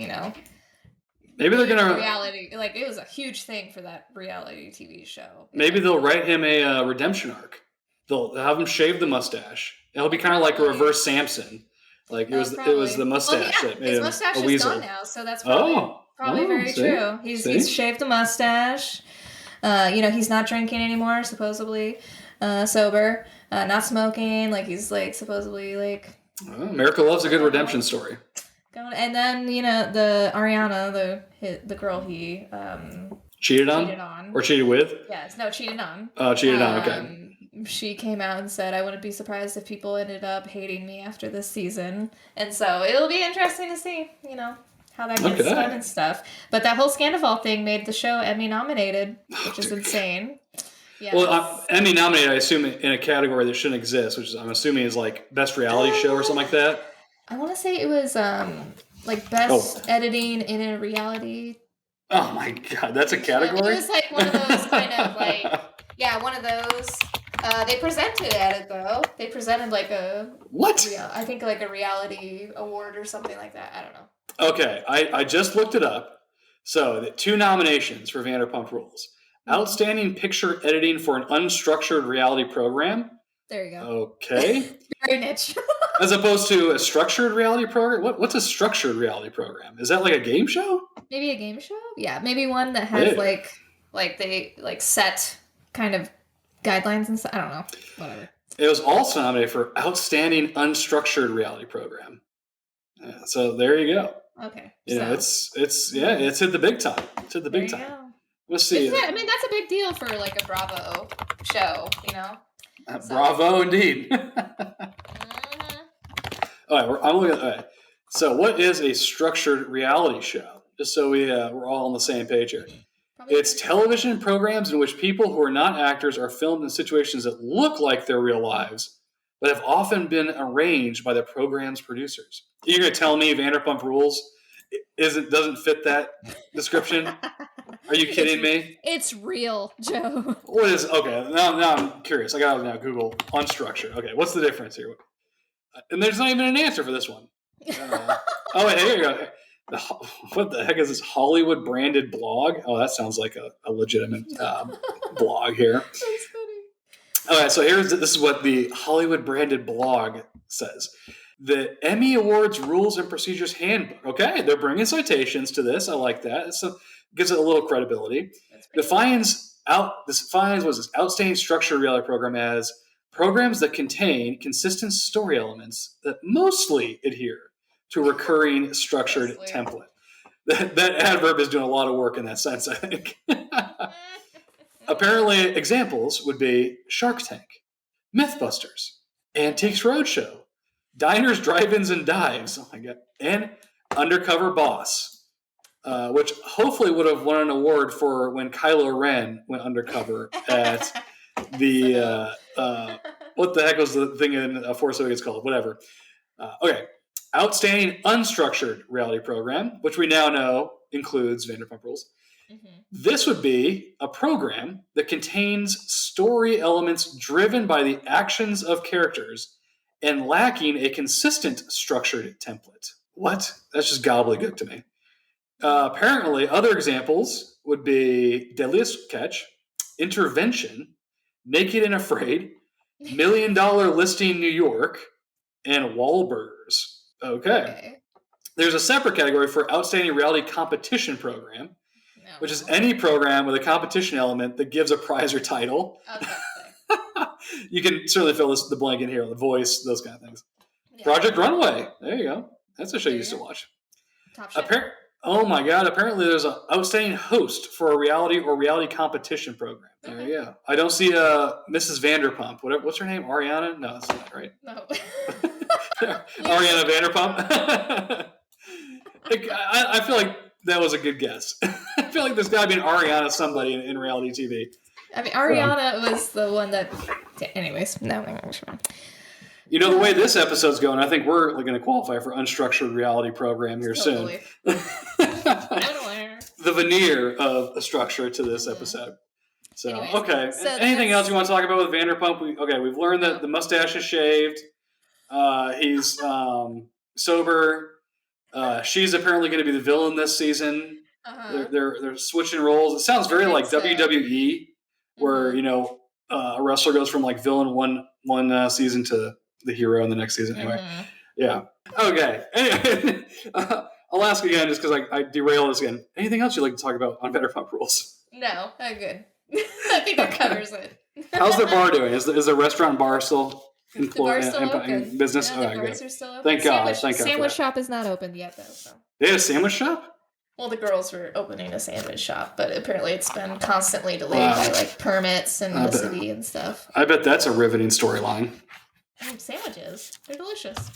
they're gonna reality. It was a huge thing for that reality TV show. Maybe they'll write him a redemption arc. They'll have him shave the mustache. It'll be kind of like a reverse Samson. It was the mustache that made him a weasel. His mustache is gone now, so that's probably very true. He's shaved the mustache. He's not drinking anymore, supposedly sober, not smoking. He's supposedly America loves a good redemption story. And then the Ariana, the girl he cheated on or cheated with. Yes, no, cheated on. Oh, cheated on. Okay. She came out and said, "I wouldn't be surprised if people ended up hating me after this season." And so it'll be interesting to see, how that gets done and stuff. But that whole Scandival thing made the show Emmy nominated, which is insane. Yes. Well, Emmy nominated, I assume, in a category that shouldn't exist, which I'm assuming is best reality show or something like that. I want to say it was best editing in a reality. Oh my god, that's a category? It was one of those kind of one of those. They presented at it though. They presented a what? I think a reality award or something like that. I don't know. Okay, I just looked it up. So the 2 nominations for Vanderpump Rules: Outstanding Picture Editing for an Unstructured Reality Program. There you go. Okay. Very niche. As opposed to a structured reality program? What's a structured reality program? Is that a game show? Maybe a game show? Yeah, maybe one that has they set kind of guidelines and stuff. I don't know. Whatever. It was also nominated for Outstanding Unstructured Reality Program. Yeah, so there you go. Okay. It's hit the big time. It's hit the big time. Go. We'll see. I mean, that's a big deal for a Bravo show, Bravo, indeed. All right, So, what is a structured reality show? Just so we're all on the same page here. It's television programs in which people who are not actors are filmed in situations that look like their real lives, but have often been arranged by the program's producers. You're going to tell me Vanderpump Rules doesn't fit that description? Are you kidding me? It's real, Joe. What is now I'm curious. I gotta now Google unstructured. Okay, what's the difference here? And there's not even an answer for this one. Wait, here you go. What the heck is this Hollywood branded blog? Oh, that sounds like a legitimate blog here. That's funny. All right, so this is what the Hollywood branded blog says. The Emmy Awards Rules and Procedures Handbook. Okay, they're bringing citations to this. I like that. So gives it a little credibility. Defines was this outstanding structured reality program as programs that contain consistent story elements that mostly adhere to a recurring structured template. That adverb is doing a lot of work in that sense, I think. Apparently, examples would be Shark Tank, Mythbusters, Antiques Roadshow, Diners, Drive-Ins, and Dives, oh my god, and Undercover Boss, which hopefully would have won an award for when Kylo Ren went undercover at the what the heck was the thing in Force Awakens called? Whatever. Okay, outstanding unstructured reality program, which we now know includes Vanderpump Rules. Mm-hmm. This would be a program that contains story elements driven by the actions of characters and lacking a consistent structured template. What? That's just gobbledygook to me. Apparently, other examples would be Deadliest Catch, Intervention, Naked and Afraid, $1 Million Listing New York, and Wahlburgers. Okay. There's a separate category for Outstanding Reality Competition Program, which is any program with a competition element that gives a prize or title. Okay. You can certainly fill the blank in here, The Voice, those kind of things. Yeah. Project Runway. There you go. That's a show you used to watch. Top Chef. Oh my God! Apparently, there's an outstanding host for a reality or reality competition program. There you go. I don't see Mrs. Vanderpump. What's her name? Ariana? No, that's not right. No. Ariana Vanderpump. I feel like that was a good guess. I feel like there's got to be an Ariana somebody in reality TV. I mean, Ariana was the one that. Anyways, no. You know, the way this episode's going, I think we're going to qualify for unstructured reality program here soon. The veneer of a structure to this episode. So, anyways, okay. So anything else you want to talk about with Vanderpump? We've learned that the mustache is shaved. He's sober. She's apparently going to be the villain this season. They're switching roles. It sounds very like WWE, where a wrestler goes from like villain one season to the hero in the next season. Anyway, yeah. Okay. Anyway, I'll ask again just because I derail this again. Anything else you'd like to talk about on Vanderpump Rules? No, I'm good. I think that covers it. How's their bar doing? Is the restaurant bar still in business? Yeah, the bars are still open. Thank God. Sandwich shop is not open yet, though. So. They had a sandwich shop? Well, the girls were opening a sandwich shop, but apparently it's been constantly delayed by like permits and the city and stuff. I bet that's a riveting storyline. Sandwiches, they're delicious.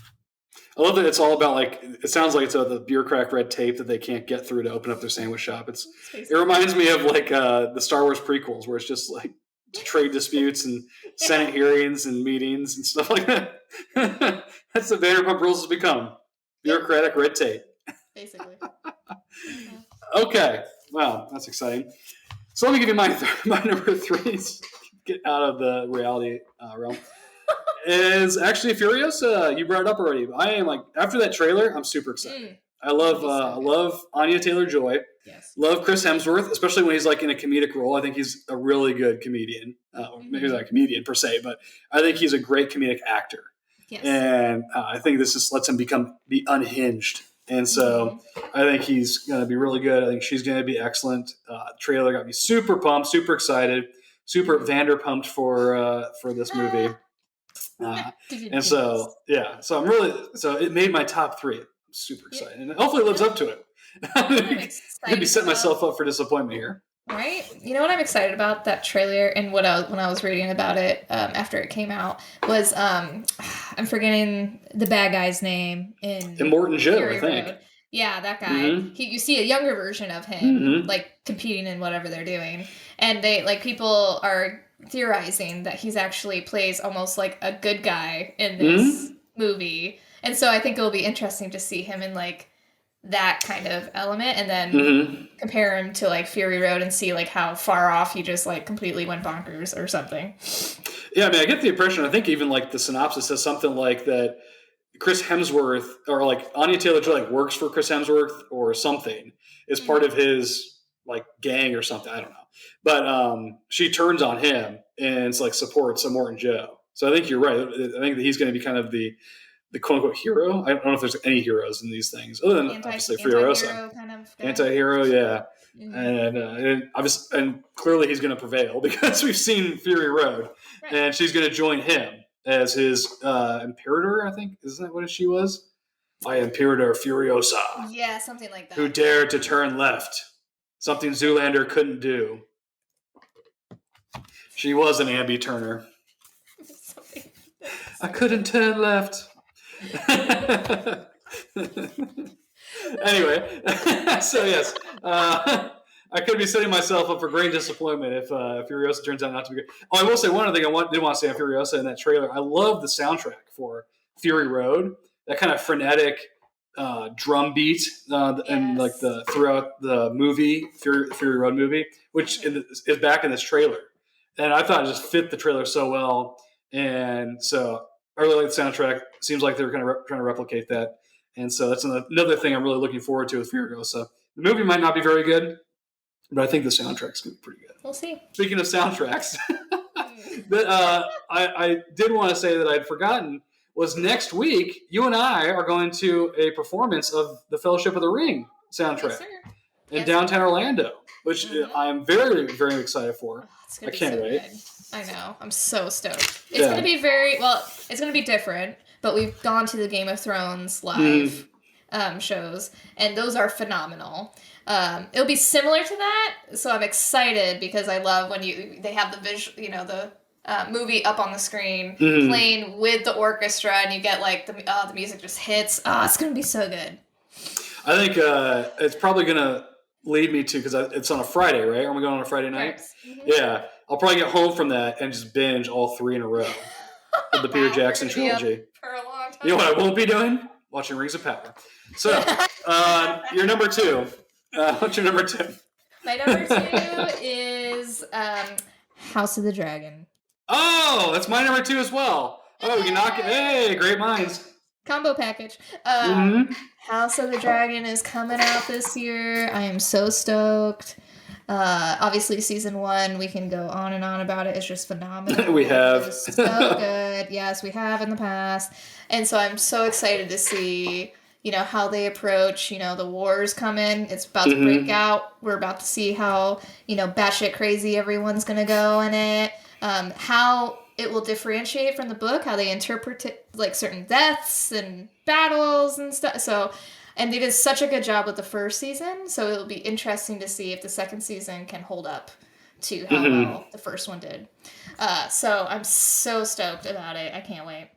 I love that it's all about it sounds like it's the bureaucratic red tape that they can't get through to open up their sandwich shop. It reminds me of the Star Wars prequels where it's just like trade disputes and Senate hearings and meetings and stuff like that. That's the Vanderpump Rules has become. Bureaucratic red tape. Basically. Okay. Wow, that's exciting. So let me give you my number 3. Get out of the reality realm. Is actually Furiosa. You brought it up already. I am after that trailer, I'm super excited. I love Anya Taylor-Joy. Yes. Love Chris Hemsworth, especially when he's in a comedic role. I think he's a really good comedian. Maybe he's not a comedian per se, but I think he's a great comedic actor. Yes. And I think this just lets him be unhinged. And so I think he's going to be really good. I think she's going to be excellent. Trailer got me super pumped, super excited, super Vanderpumped for this movie. So it made my top 3. I'm super excited, and hopefully it lives up to it. I'm gonna be setting myself up for disappointment here. Right? You know what I'm excited about that trailer, and when I was reading about it after it came out was I'm forgetting the bad guy's name in Morton Joe, Fury I think. Road. Yeah, that guy. Mm-hmm. You see a younger version of him, competing in whatever they're doing, and they people are theorizing that he's actually plays almost like a good guy in this movie, and so I think it'll be interesting to see him in that kind of element, and then compare him to Fury Road and see how far off he just completely went bonkers or something. Yeah, I mean, I get the impression. I think even the synopsis says something like that. Chris Hemsworth or Anya Taylor-Joy works for Chris Hemsworth or something is part of his gang or something. I don't know. But she turns on him and supports Morton Joe. So I think you're right. I think that he's going to be kind of the quote unquote hero. I don't know if there's any heroes in these things other than obviously Furiosa. Anti-hero, yeah. Mm-hmm. And clearly he's going to prevail because we've seen Fury Road, and she's going to join him as his Imperator. I think isn't that what she was? My Imperator Furiosa. Yeah, something like that. Who dared to turn left? Something Zoolander couldn't do. She was an Ambi Turner. I couldn't turn left. Anyway, so yes, I could be setting myself up for great disappointment if Furiosa turns out not to be good. Oh, I will say one other thing did want to say on Furiosa in that trailer. I love the soundtrack for Fury Road. That kind of frenetic drum beat and throughout the movie, Fury Road movie, which is back in this trailer. And I thought it just fit the trailer so well. And so I really like the soundtrack. Seems like they're kind of trying to replicate that. And so that's another thing I'm really looking forward to with Virgo. So the movie might not be very good, but I think the soundtrack's going to be pretty good. We'll see. Speaking of soundtracks, I did want to say that I'd forgotten was next week you and I are going to a performance of the Fellowship of the Ring soundtrack in downtown Orlando, which I'm very, very excited for. I can't wait. Good. I know. I'm so stoked. It's going to be it's going to be different, but we've gone to the Game of Thrones live shows, and those are phenomenal. It'll be similar to that, so I'm excited because I love when they have the visual, the movie up on the screen playing with the orchestra, and you get like the music just hits. It's going to be so good. I think it's probably going to lead me to, because it's on a Friday, right? Are we going on a Friday night? Yeah. I'll probably get home from that and just binge all 3 in a row of the Peter Jackson trilogy. For a long time. You know what I won't be doing? Watching Rings of Power. So, your number 2. What's your number 2? My number 2 is House of the Dragon. Oh, that's my number 2 as well. Oh, we can knock it. Hey, great minds. Combo package. House of the Dragon is coming out this year. I am so stoked. Obviously, season 1, we can go on and on about it. It's just phenomenal. We have. It's so good. Yes, we have in the past. And so I'm so excited to see, how they approach, the wars coming. It's about to break out. We're about to see how, batshit crazy everyone's going to go in it. How it will differentiate from the book, how they interpret it, like certain deaths and battles and stuff. So, and they did such a good job with the first season, so it'll be interesting to see if the second season can hold up to how well the first one did. So I'm so stoked about it. I can't wait.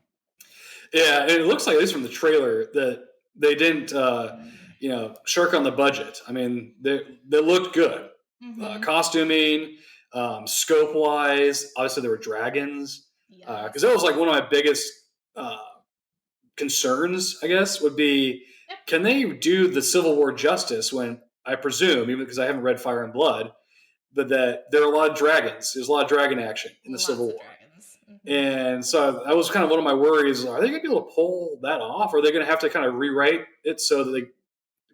Yeah, and it looks like, at least from the trailer, that they didn't, shirk on the budget. I mean, they looked good. Costuming, scope-wise, obviously there were dragons. Because that was like one of my biggest concerns, I guess, would be, can they do the Civil War justice when, I presume, even because I haven't read Fire and Blood, but that there are a lot of dragons. There's a lot of dragon action in the Civil War. And so that was kind of one of my worries. Are they going to be able to pull that off? Or are they going to have to kind of rewrite it so that they,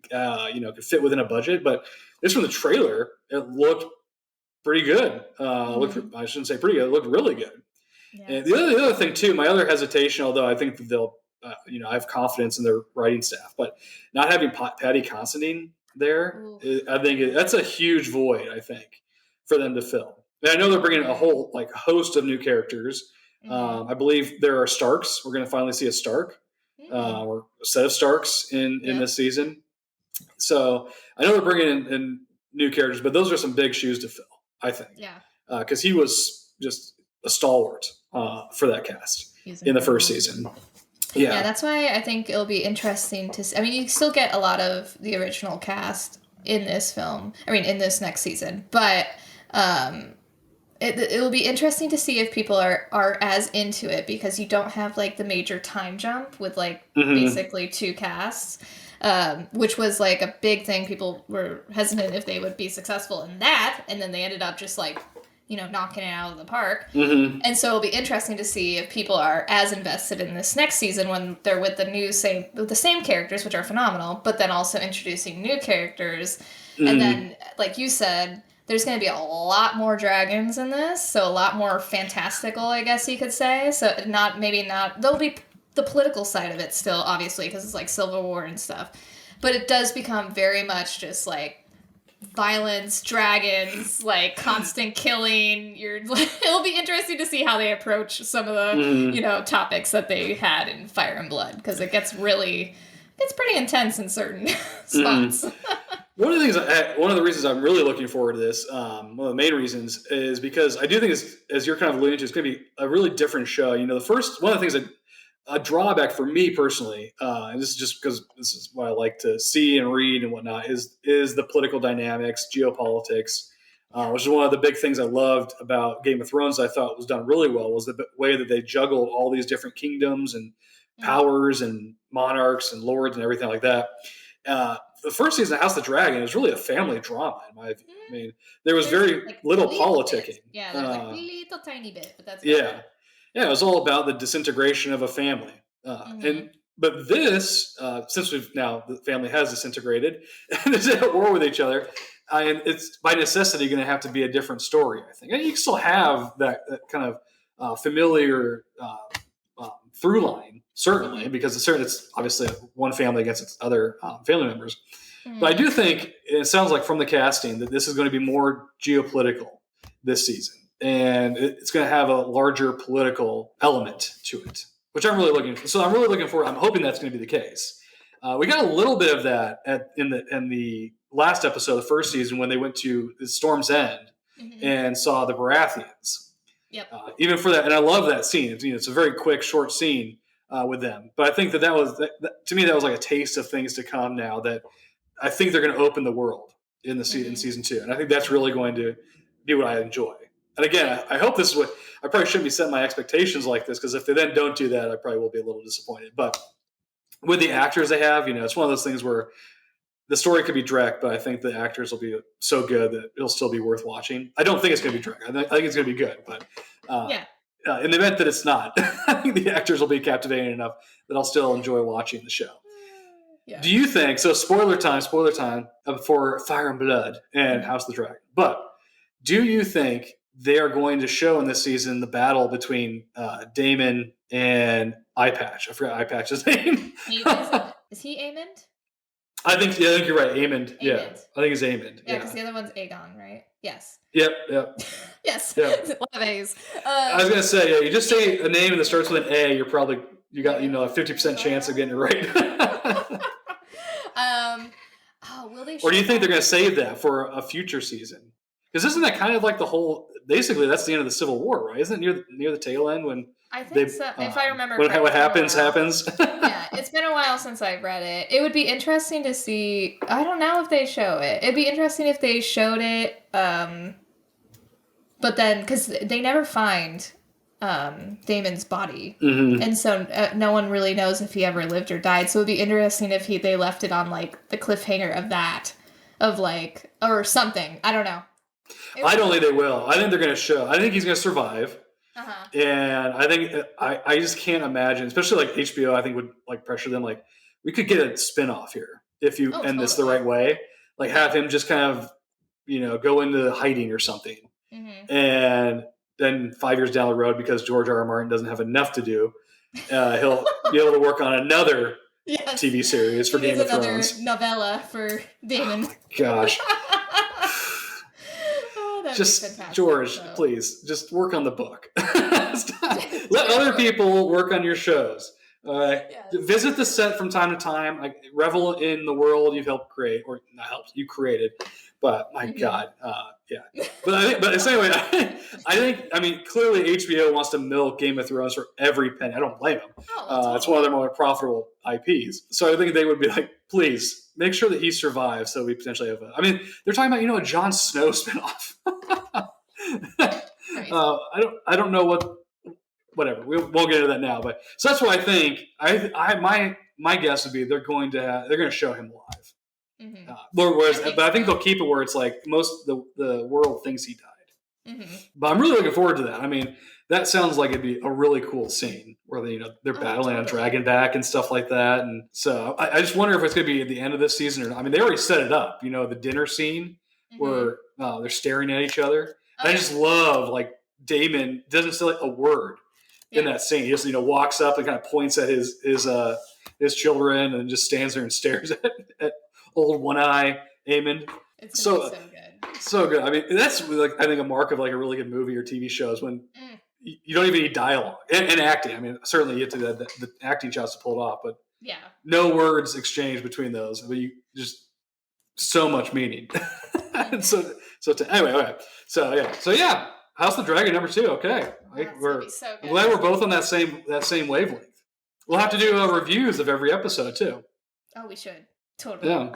could fit within a budget? But just from the trailer, it looked pretty good. I shouldn't say pretty good. It looked really good. Yeah. And the other thing too, my other hesitation, although I think that they'll, I have confidence in their writing staff, but not having Patty Considine there, I think that's a huge void, I think, for them to fill. And I know they're bringing a whole host of new characters. I believe there are Starks. We're going to finally see a Stark, or a set of Starks in this season. So I know they're bringing in new characters, but those are some big shoes to fill, I think. Yeah. Because he was just a stalwart for that cast in the first season. Yeah, that's why I think it'll be interesting to see. I mean, you still get a lot of the original cast in this film. I mean, in this next season. But it will be interesting to see if people are as into it, because you don't have the major time jump with basically 2 casts, which was a big thing. People were hesitant if they would be successful in that, and then they ended up just knocking it out of the park. And so it'll be interesting to see if people are as invested in this next season when they're with the same characters, which are phenomenal, but then also introducing new characters. And then, like you said, there's going to be a lot more dragons in this, so a lot more fantastical, I guess you could say. So there'll be the political side of it still, obviously, because it's Civil War and stuff. But it does become very much just violence, dragons, constant killing. It'll be interesting to see how they approach some of the topics that they had in Fire and Blood, because it's pretty intense in certain spots. One of the reasons I'm really looking forward to this, one of the main reasons, is because I do think, as you're kind of alluding to, it's going to be a really different show. One of the things that a drawback for me personally, and this is just because this is what I like to see and read and whatnot, is the political dynamics, geopolitics, which is one of the big things I loved about Game of Thrones. I thought was done really well, was the way that they juggled all these different kingdoms and powers and monarchs and lords and everything like that. The first season of House of the Dragon is really a family drama, in my view. I mean, there was very little politicking. Yeah, there's little tiny bit, but that's yeah. Yeah, it was all about the disintegration of a family. But this, since the family has disintegrated and is at war with each other, and it's by necessity going to have to be a different story, I think. And you can still have that kind of familiar through line, certainly, because it's obviously one family against its other family members. But I do think it sounds like from the casting that this is going to be more geopolitical this season, and it's going to have a larger political element to it, which I'm really looking for. So I'm really looking forward. I'm hoping that's going to be the case. We got a little bit of that in the last episode of the first season when they went to Storm's End and saw the Baratheons. Yep. Even for that, and I love that scene. It's a very quick, short scene with them. But I think that was to me that was like a taste of things to come. Now that I think they're going to open the world in season 2, and I think that's really going to be what I enjoy. And again, I hope this is what I probably shouldn't be setting my expectations like this, because if they then don't do that, I probably will be a little disappointed. But with the actors they have, it's one of those things where the story could be direct, but I think the actors will be so good that it'll still be worth watching. I don't think it's going to be direct. I think it's going to be good, but in the event that it's not, I think the actors will be captivating enough that I'll still enjoy watching the show. Yeah. Do you think so? Spoiler time for Fire and Blood and House of the Dragon. But do you think they are going to show in this season the battle between Daemon and Eye Patch? I forgot Eye Patch's name. Is he Aemond? I think you're right. Aemond. Yeah, I think it's Aemond. Yeah, because the other one's Aegon, right? Yes. Yep. Yes. Yep. A lot of A's. I was gonna say, you just say a name that starts with an A, you got a 50% chance of getting it right. Will they? Or do you think they're gonna save that for a future season? Because isn't that kind of like the whole? Basically, that's the end of the Civil War, right? Isn't it near the tail end when? I think so. If I remember, what happens. Yeah, it's been a while since I've read it. It would be interesting to see. I don't know if they show it. It'd be interesting if they showed it. But then, because they never find Daemon's body, and so no one really knows if he ever lived or died. So it'd be interesting if they left it on like the cliffhanger of that, or something. I don't know. I don't think they will. I think they're going to show. I think he's going to survive. And I think I just can't imagine, especially like HBO, I think would like pressure them. Like we could get a spinoff here if you end this the right way. Like have him just kind of, go into hiding or something. And then 5 years down the road, because George R.R. Martin doesn't have enough to do, he'll be able to work on another TV series for Game of Thrones. Another novella for Daemon. Oh, gosh. Just George, please, just work on the book. Let other people work on your shows. Visit the set from time to time. Like revel in the world you've helped create, or not helped, you created. But my God, But anyway, I mean, clearly HBO wants to milk Game of Thrones for every penny. I don't blame them. It's one of their more profitable IPs. So I think they would be like, please make sure that he survives, so we potentially have I mean, they're talking about a Jon Snow spinoff. I don't know what. Whatever, we won't get into that now. But so that's what I think. My guess would be they're going to show him live. But I think they'll keep it where it's like most the world thinks he died. But I'm really looking forward to that. I mean, that sounds like it'd be a really cool scene where they're battling on Dragonback and stuff like that. And so I just wonder if it's going to be at the end of this season or not. I mean, they already set it up. The dinner scene where they're staring at each other. I just love like Daemon doesn't say like a word in that scene. He just walks up and kind of points at his children and just stands there and stares at old One Eye Aemond. It's so good. So good. I mean, that's like I think a mark of like a really good movie or TV show is when you don't even need dialogue and acting. I mean, certainly you get to the acting shots to pull it off, but no words exchanged between those. But you just so much meaning. Anyway, all right. So yeah. House of the Dragon #2. Okay, we're glad we're both on that same wavelength. We'll have to do reviews of every episode too. Oh, we should totally. Yeah,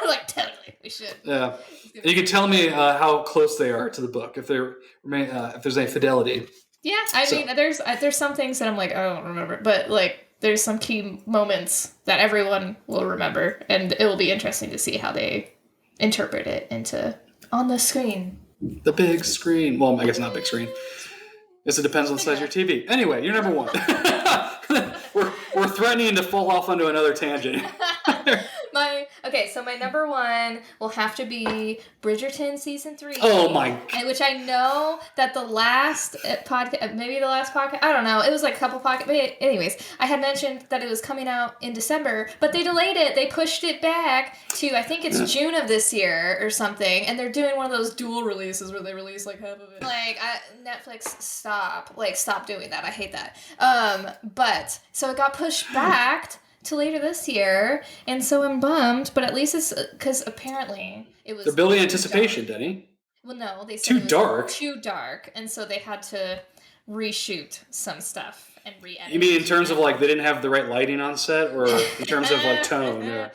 like totally, we should. Yeah, you can tell me how close they are to the book if there's any fidelity. Yeah, I mean, there's some things that I'm like, I don't remember, but like there's some key moments that everyone will remember, and it will be interesting to see how they interpret it into on the screen. The big screen. Well, I guess not big screen. Yes, it depends on the size of your TV. Anyway, you're number one. we're threatening to fall off onto another tangent. So my number one will have to be Bridgerton season 3. Oh my! Which I know that the last podcast, maybe the last podcast, I don't know. It was like a couple podcasts. But anyways, I had mentioned that it was coming out in December, but they delayed it. They pushed it back to, I think it's June of this year or something, and they're doing one of those dual releases where they release like half of it. Like Netflix, stop doing that. I hate that. But so it got pushed back to later this year, and so I'm bummed, but at least it's because apparently it was... They're building anticipation, Deni. Well, no, they said too it was dark. Too dark, and so they had to reshoot some stuff and re-edit. You mean in terms of like they didn't have the right lighting on set, or in terms of like tone? Or...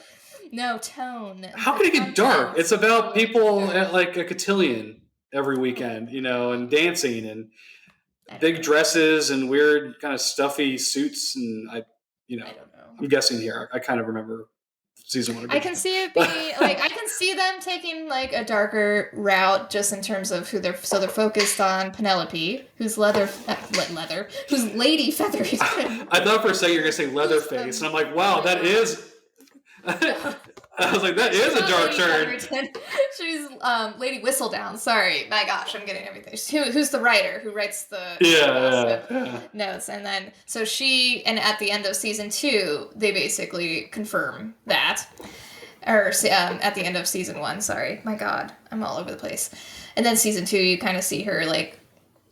No, tone. How could it get dark? It's about people at like a cotillion every weekend, and dancing and big dresses and weird kind of stuffy suits, and I don't know. I'm guessing here. I kind of remember season 1. I can see it being I can see them taking like a darker route just in terms of who they're focused on Penelope, who's who's Lady Feathers. I thought for a second you were gonna say Leatherface, and I'm like, wow, that is. I was like, that is a dark turn. She's Lady Whistledown. Sorry, my gosh, I'm getting everything. Who's the writer who writes the notes? And then so and at the end of season 2, they basically confirm that, or at the end of season 1. Sorry, my God, I'm all over the place. And then season 2, you kind of see her like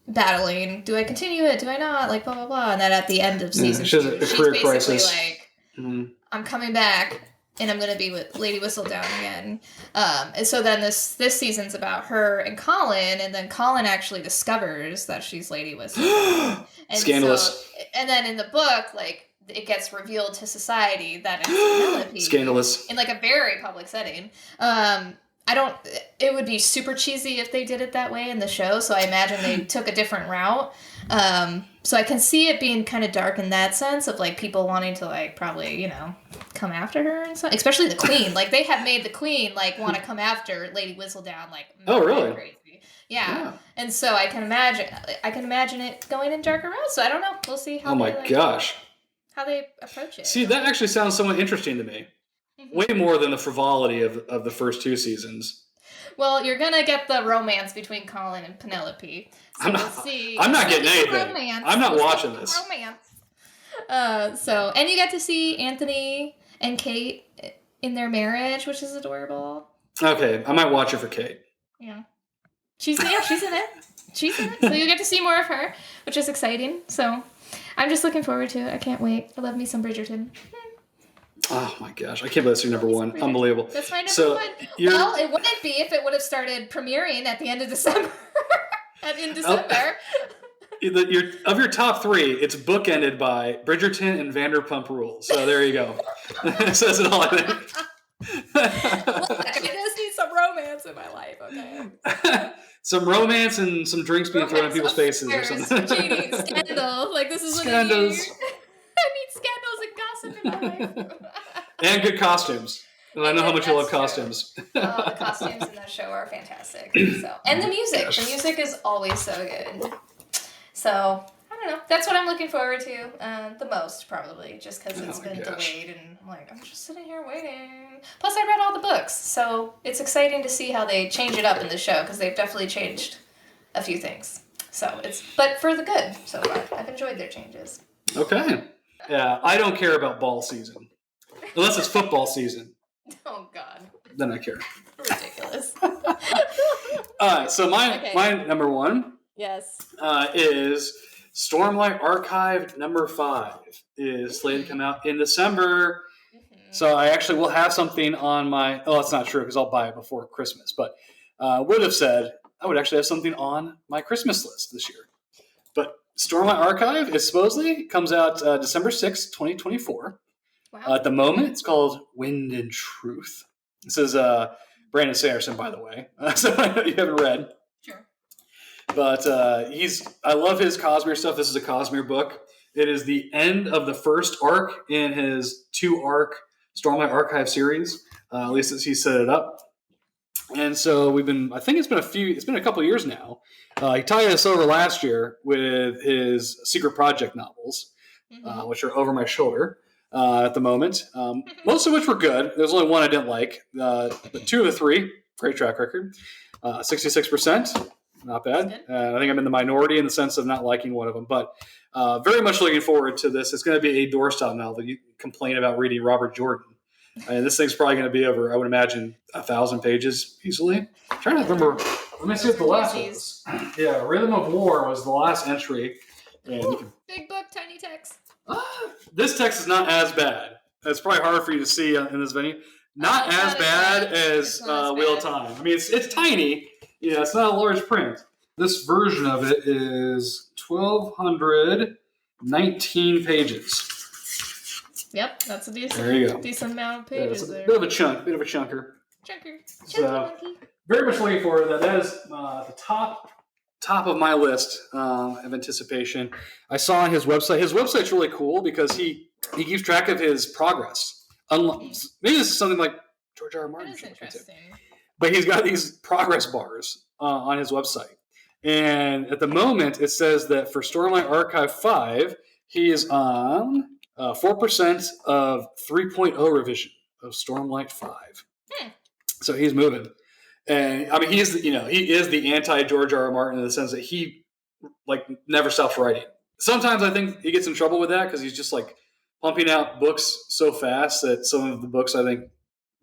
battling. Do I continue it? Do I not? Like blah blah blah. And then at the end of season 2, she's basically crisis. Like, I'm coming back. And I'm going to be with Lady Whistledown again. And so then this season's about her and Colin, and then Colin actually discovers that she's Lady Whistledown. Scandalous. And then in the book, like, it gets revealed to society that it's Penelope. Scandalous. In, like, a very public setting. It would be super cheesy if they did it that way in the show, so I imagine they took a different route. So I can see it being kind of dark in that sense of, like, people wanting to, like, probably, come after her and stuff. Especially the Queen. Like, they have made the Queen, like, want to come after Lady Whistledown, like, oh, really? Crazy. Yeah. And so I can imagine it going in darker routes. So I don't know. We'll see how how they approach it. See, that actually sounds somewhat interesting to me. Mm-hmm. Way more than the frivolity of the first 2 seasons. Well, you're gonna get the romance between Colin and Penelope. So we'll see. I'm not getting anything. I'm not watching this. Romance. And you get to see Anthony and Kate in their marriage, which is adorable. Okay, I might watch it for Kate. Yeah. She's in it. She's in it. So you get to see more of her, which is exciting. So I'm just looking forward to it. I can't wait. I love me some Bridgerton. Oh my gosh, I can't believe that's your number 1. Unbelievable. That's my number 1. Well, it wouldn't be if it would have started premiering at the end of December. In December. Of your top 3, it's bookended by Bridgerton and Vanderpump Rules. So there you go. It says it all, I think. Look, I just need some romance in my life, okay? Some romance and some drinks being thrown in people's faces or something. Cheating, scandal. Like, this is what I need. I need scandals and gossip in my life. And good costumes. And I know how much you love costumes. The costumes in that show are fantastic. And the music. Yes. The music is always so good. So, I don't know. That's what I'm looking forward to the most, probably, just because it's been delayed. And I'm like, I'm just sitting here waiting. Plus, I read all the books. So, it's exciting to see how they change it up in the show, because they've definitely changed a few things. So, but for the good so far. I've enjoyed their changes. Okay. Yeah, I don't care about ball season. Unless it's football season. Oh, God. Then I care. Ridiculous. So my number 1 is Stormlight Archive number 5 is slated to come out in December. Mm-hmm. So I actually will have something on my... Oh, that's not true because I'll buy it before Christmas. But would have said I would actually have something on my Christmas list this year. But Stormlight Archive is supposedly comes out December 6th, 2024. Wow. At the moment, it's called Wind and Truth. This is Brandon Sanderson, by the way. So I know you haven't read. Sure. But I love his Cosmere stuff. This is a Cosmere book. It is the end of the first arc in his 2-arc Stormlight Archive series, at least as he set it up. And so I think it's been a couple of years now. He tied us over last year with his secret project novels, which are over my shoulder at the moment. Most of which were good. There's only one I didn't like, but 2 of the 3, great track record. 66%, not bad. I think I'm in the minority in the sense of not liking one of them, but very much looking forward to this. It's going to be a doorstop novel. You complain about reading Robert Jordan. This thing's probably going to be over, I would imagine, 1,000 pages easily. I'm trying to remember. Let me see what the last was. Yeah, Rhythm of War was the last entry. And big book, tiny text. This text is not as bad. It's probably hard for you to see in this venue. Not as bad as Wheel of Time. I mean, it's tiny. It's not a large print. This version of it is 1,219 pages. Yep, that's a decent amount of pages it's a there. Bit of a chunker. So, very much looking forward to that. That is the top of my list of anticipation. I saw on his website. His website's really cool because he keeps track of his progress. Maybe this is something like George R. R. Martin. That is interesting. But he's got these progress bars on his website. And at the moment, it says that for Stormlight Archive 5, he is on 4% of 3.0 revision of Stormlight 5. So he's moving. And I mean, he is the anti-George R. R. Martin in the sense that he never stops writing. Sometimes I think he gets in trouble with that because he's just pumping out books so fast that some of the books I think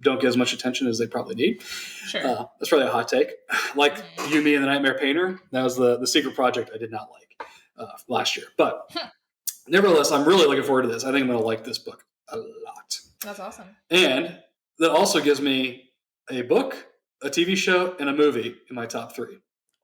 don't get as much attention as they probably need. Sure. That's probably a hot take. Yumi and the Nightmare Painter. That was the secret project I did not like last year. But nevertheless, I'm really looking forward to this. I think I'm going to like this book a lot. That's awesome. And that also gives me a book, a TV show, and a movie in my top 3.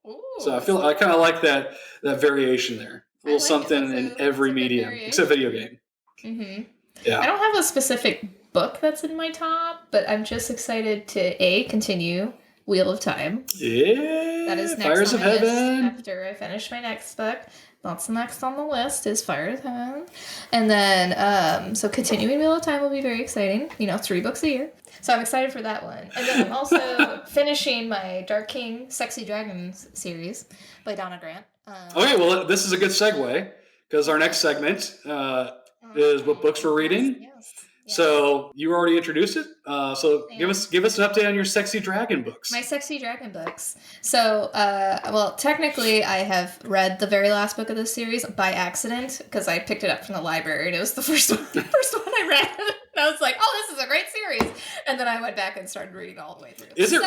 Ooh, so I kind of like that variation there. A little something in every medium, except video game. Mm-hmm. Yeah. I don't have a specific book that's in my top, but I'm just excited to continue Wheel of Time. Yeah. That is next Fires on of my list Heaven. after I finish my next book. That's next on the list is Fires of Heaven. And then, so continuing Wheel of Time will be very exciting. 3 books a year. So I'm excited for that one. And then I'm also finishing my Dark King Sexy Dragons series by Donna Grant. Okay, well, this is a good segue because our next segment is what books we're reading. Yes. So you already introduced it. So give us an update on your Sexy Dragon books. My Sexy Dragon books. So, technically, I have read the very last book of this series by accident because I picked it up from the library and it was the first one I read. And I was like, "Oh, this is a great series," and then I went back and started reading all the way through. Is it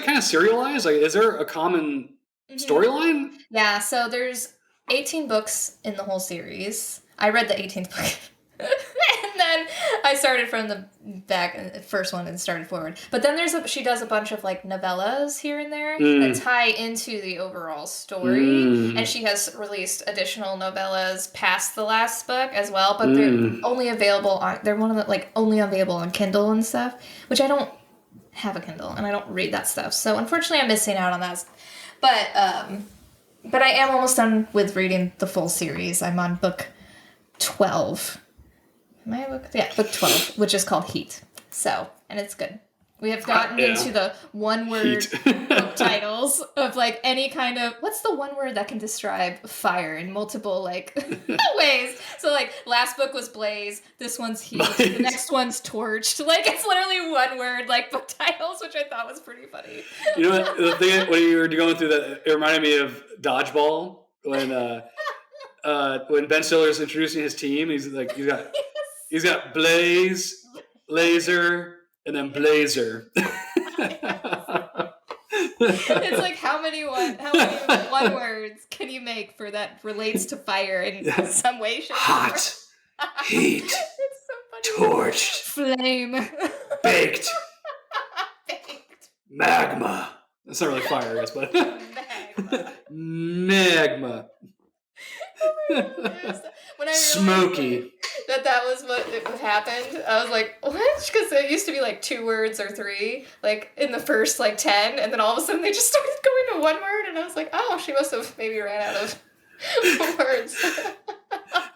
kind of serialized? Is there a common storyline? Yeah. So there's 18 books in the whole series. I read the 18th book. And then I started from the first one and started forward. But then she does a bunch of novellas here and there that tie into the overall story. And she has released additional novellas past the last book as well. But they're only available only available on Kindle and stuff, which I don't have a Kindle and I don't read that stuff. So unfortunately I'm missing out on that. But I am almost done with reading the full series. I'm on book 12. Book 12, which is called Heat. So, and it's good. We have gotten into the one-word book titles of any kind of... What's the one word that can describe fire in multiple, ways? So, last book was Blaze. This one's Heat. Blaze. The next one's Torched. It's literally one word, book titles, which I thought was pretty funny. You know what? The thing when you were going through that, it reminded me of Dodgeball when Ben Stiller's introducing his team. He's got Blaze, Laser, and then Blazer. It's how many one words can you make for that relates to fire in some way, shape, Hot, heat, it's so funny. Torched, flame, baked, magma. That's not really fire, I guess, but magma. When I Smoky. That was what happened, I was like, what? Because it used to be 2 words or 3, in the first 10, and then all of a sudden they just started going to one word, and I was like, oh, she must have maybe ran out of words.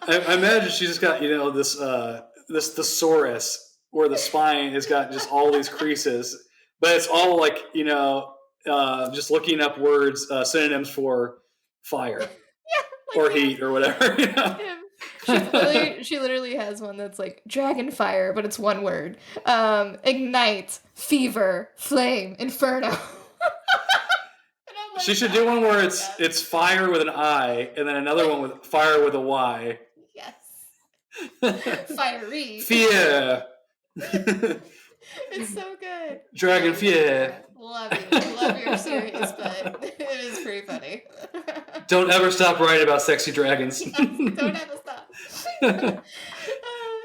I imagine she just got this thesaurus where the spine has got just all these creases but it's all like, just looking up words, synonyms for fire or heat or whatever. She literally has one that's like dragon fire, but it's one word. Ignite, fever, flame, inferno. She should do one where it's fire with an I, and then another one with fire with a Y. Yes. Fiery. Fear. It's so good. Dragon fear. Love you. Love your series, but it is pretty funny. Don't ever stop writing about sexy dragons. Yes, don't ever stop.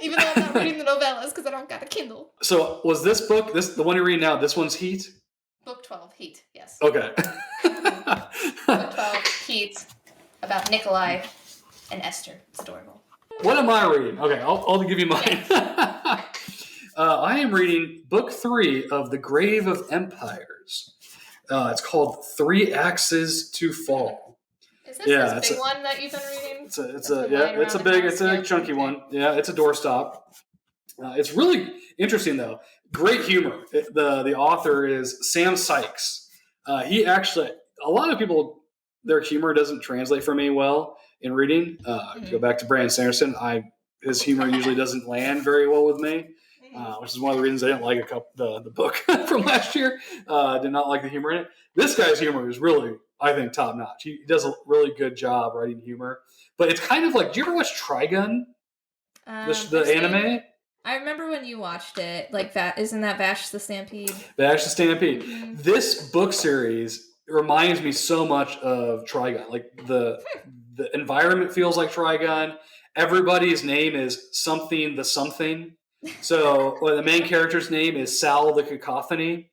Even though I'm not reading the novellas because I don't got a Kindle. So was this book, the one you're reading now, this one's Heat? Book 12, Heat, yes. Okay. Book 12, Heat, about Nikolai and Esther. It's adorable. What am I reading? Okay, I'll give you mine. I am reading book 3 of The Grave of Empires. It's called 3 Axes to Fall. Is this big one that you've been reading? It's a big chunky one. Yeah, it's a doorstop. It's really interesting though. Great humor. The author is Sam Sykes. He actually, a lot of people, their humor doesn't translate for me well in reading. To go back to Brandon Sanderson, his humor usually doesn't land very well with me, which is one of the reasons I didn't like the book from last year. Did not like the humor in it. This guy's humor is really, I think, top notch. He does a really good job writing humor. But it's kind of like, do you ever watch Trigun? The anime? I remember when you watched it, like that. Isn't that Vash the Stampede? Vash the Stampede. Mm-hmm. This book series reminds me so much of Trigun. Like the environment feels like Trigun. Everybody's name is something the something. So the main character's name is Sal the Cacophony.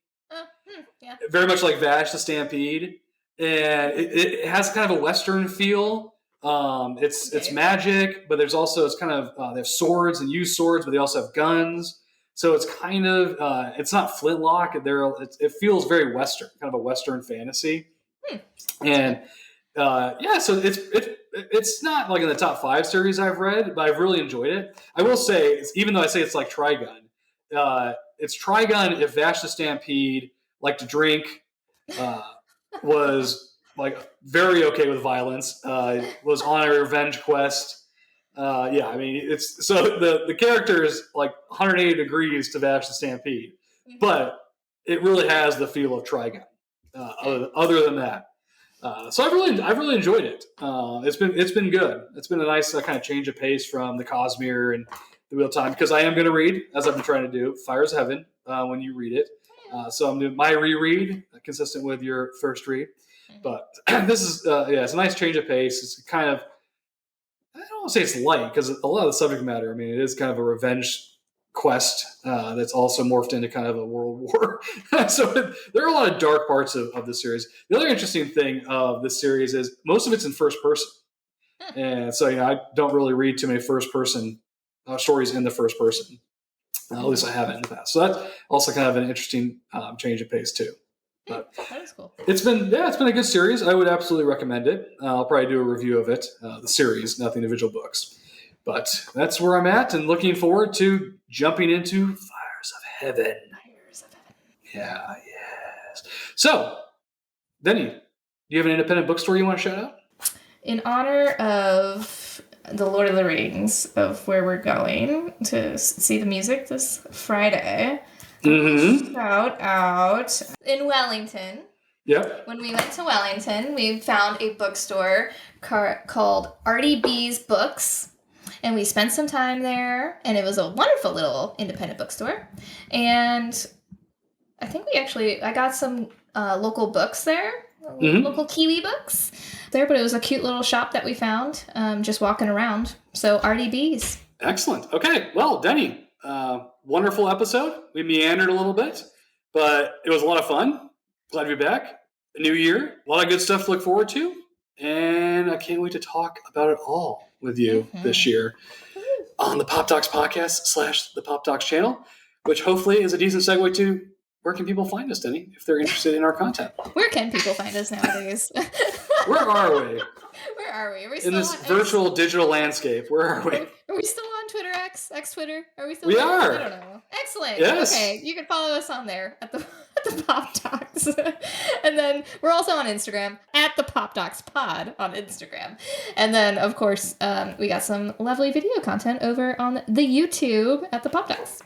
Yeah. Very much like Vash the Stampede. And it has kind of a Western feel. It's magic, but there's also, it's kind of, they have swords and use swords, but they also have guns. So it's kind of, it's not flintlock. It feels very Western, kind of a Western fantasy. And, so it's not like in the top 5 series I've read, but I've really enjoyed it. I will say, even though I say it's like Trigun, it's Trigun if Vash the Stampede, like to drink, was like very okay with violence, was on a revenge quest. It's so the character is like 180 degrees to Vash the Stampede, but it really has the feel of Trigun. Other than that, so I've really enjoyed it. It's been good. It's been a nice kind of change of pace from the Cosmere and the Wheel of Time, because I am going to read, as I've been trying to do, Fire's Heaven when you read it. So I'm doing my reread, consistent with your first read. But this is, it's a nice change of pace. It's kind of, I don't want to say it's light, because a lot of the subject matter, I mean, it is kind of a revenge quest that's also morphed into kind of a world war. So there are a lot of dark parts of the series. The other interesting thing of this series is most of it's in first person. And so, I don't really read too many first person stories in the first person. At least I haven't in the past. So that's also kind of an interesting change of pace too. But that is cool. It's been a good series. I would absolutely recommend it. I'll probably do a review of it, the series, not the individual books. But that's where I'm at, and looking forward to jumping into Fires of Heaven. Fires of Heaven. Yeah, yes. So, Deni, do you have an independent bookstore you want to shout out? In honor of the Lord of the Rings, of where we're going to see the music this Friday. Shout out in Wellington. Yep. When we went to Wellington, we found a bookstore called Arty B's Books, and we spent some time there, and it was a wonderful little independent bookstore. And I think I got some local books there, local Kiwi books there, but it was a cute little shop that we found just walking around. So Arty B's. Excellent. Okay. Well, Deni, wonderful episode. We meandered a little bit, but it was a lot of fun. Glad to be back. A new year. A lot of good stuff to look forward to. And I can't wait to talk about it all with you this year on the Pop Docs podcast / the Pop Docs channel, which hopefully is a decent segue to where can people find us, Deni, if they're interested in our content. Where can people find us nowadays? Where are we? Where are we? Are we in this virtual digital landscape? Where are we? Are we still on Twitter X Twitter? Are we still? We are. I don't know. Excellent. Yes. Okay, you can follow us on there at the Pop Docs. And then we're also on Instagram at the Pop Docs Pod on Instagram. And then, of course, we got some lovely video content over on the YouTube at the Pop Docs.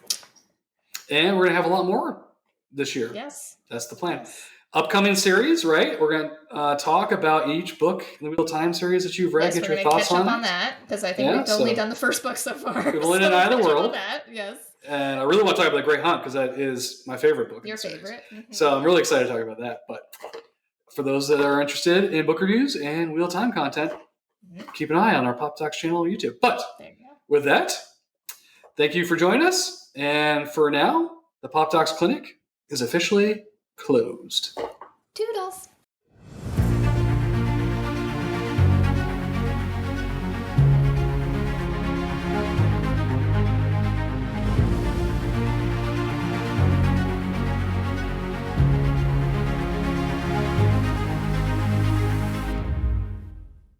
And we're going to have a lot more this year. Yes. That's the plan. Yes. Upcoming series, right? We're going to talk about each book in the Wheel of Time series that you've read. Yes, get your we're thoughts catch on up on that because I think we've only done the first book so far. We've only done Eye of the World. That. Yes. And I really want to talk about The Great Hunt because that is my favorite book. Your favorite. Mm-hmm. So I'm really excited to talk about that. But for those that are interested in book reviews and Wheel of Time content, keep an eye on our Pop Talks channel on YouTube. But with that, thank you for joining us. And for now, the Pop Talks Clinic is officially closed. Toodles.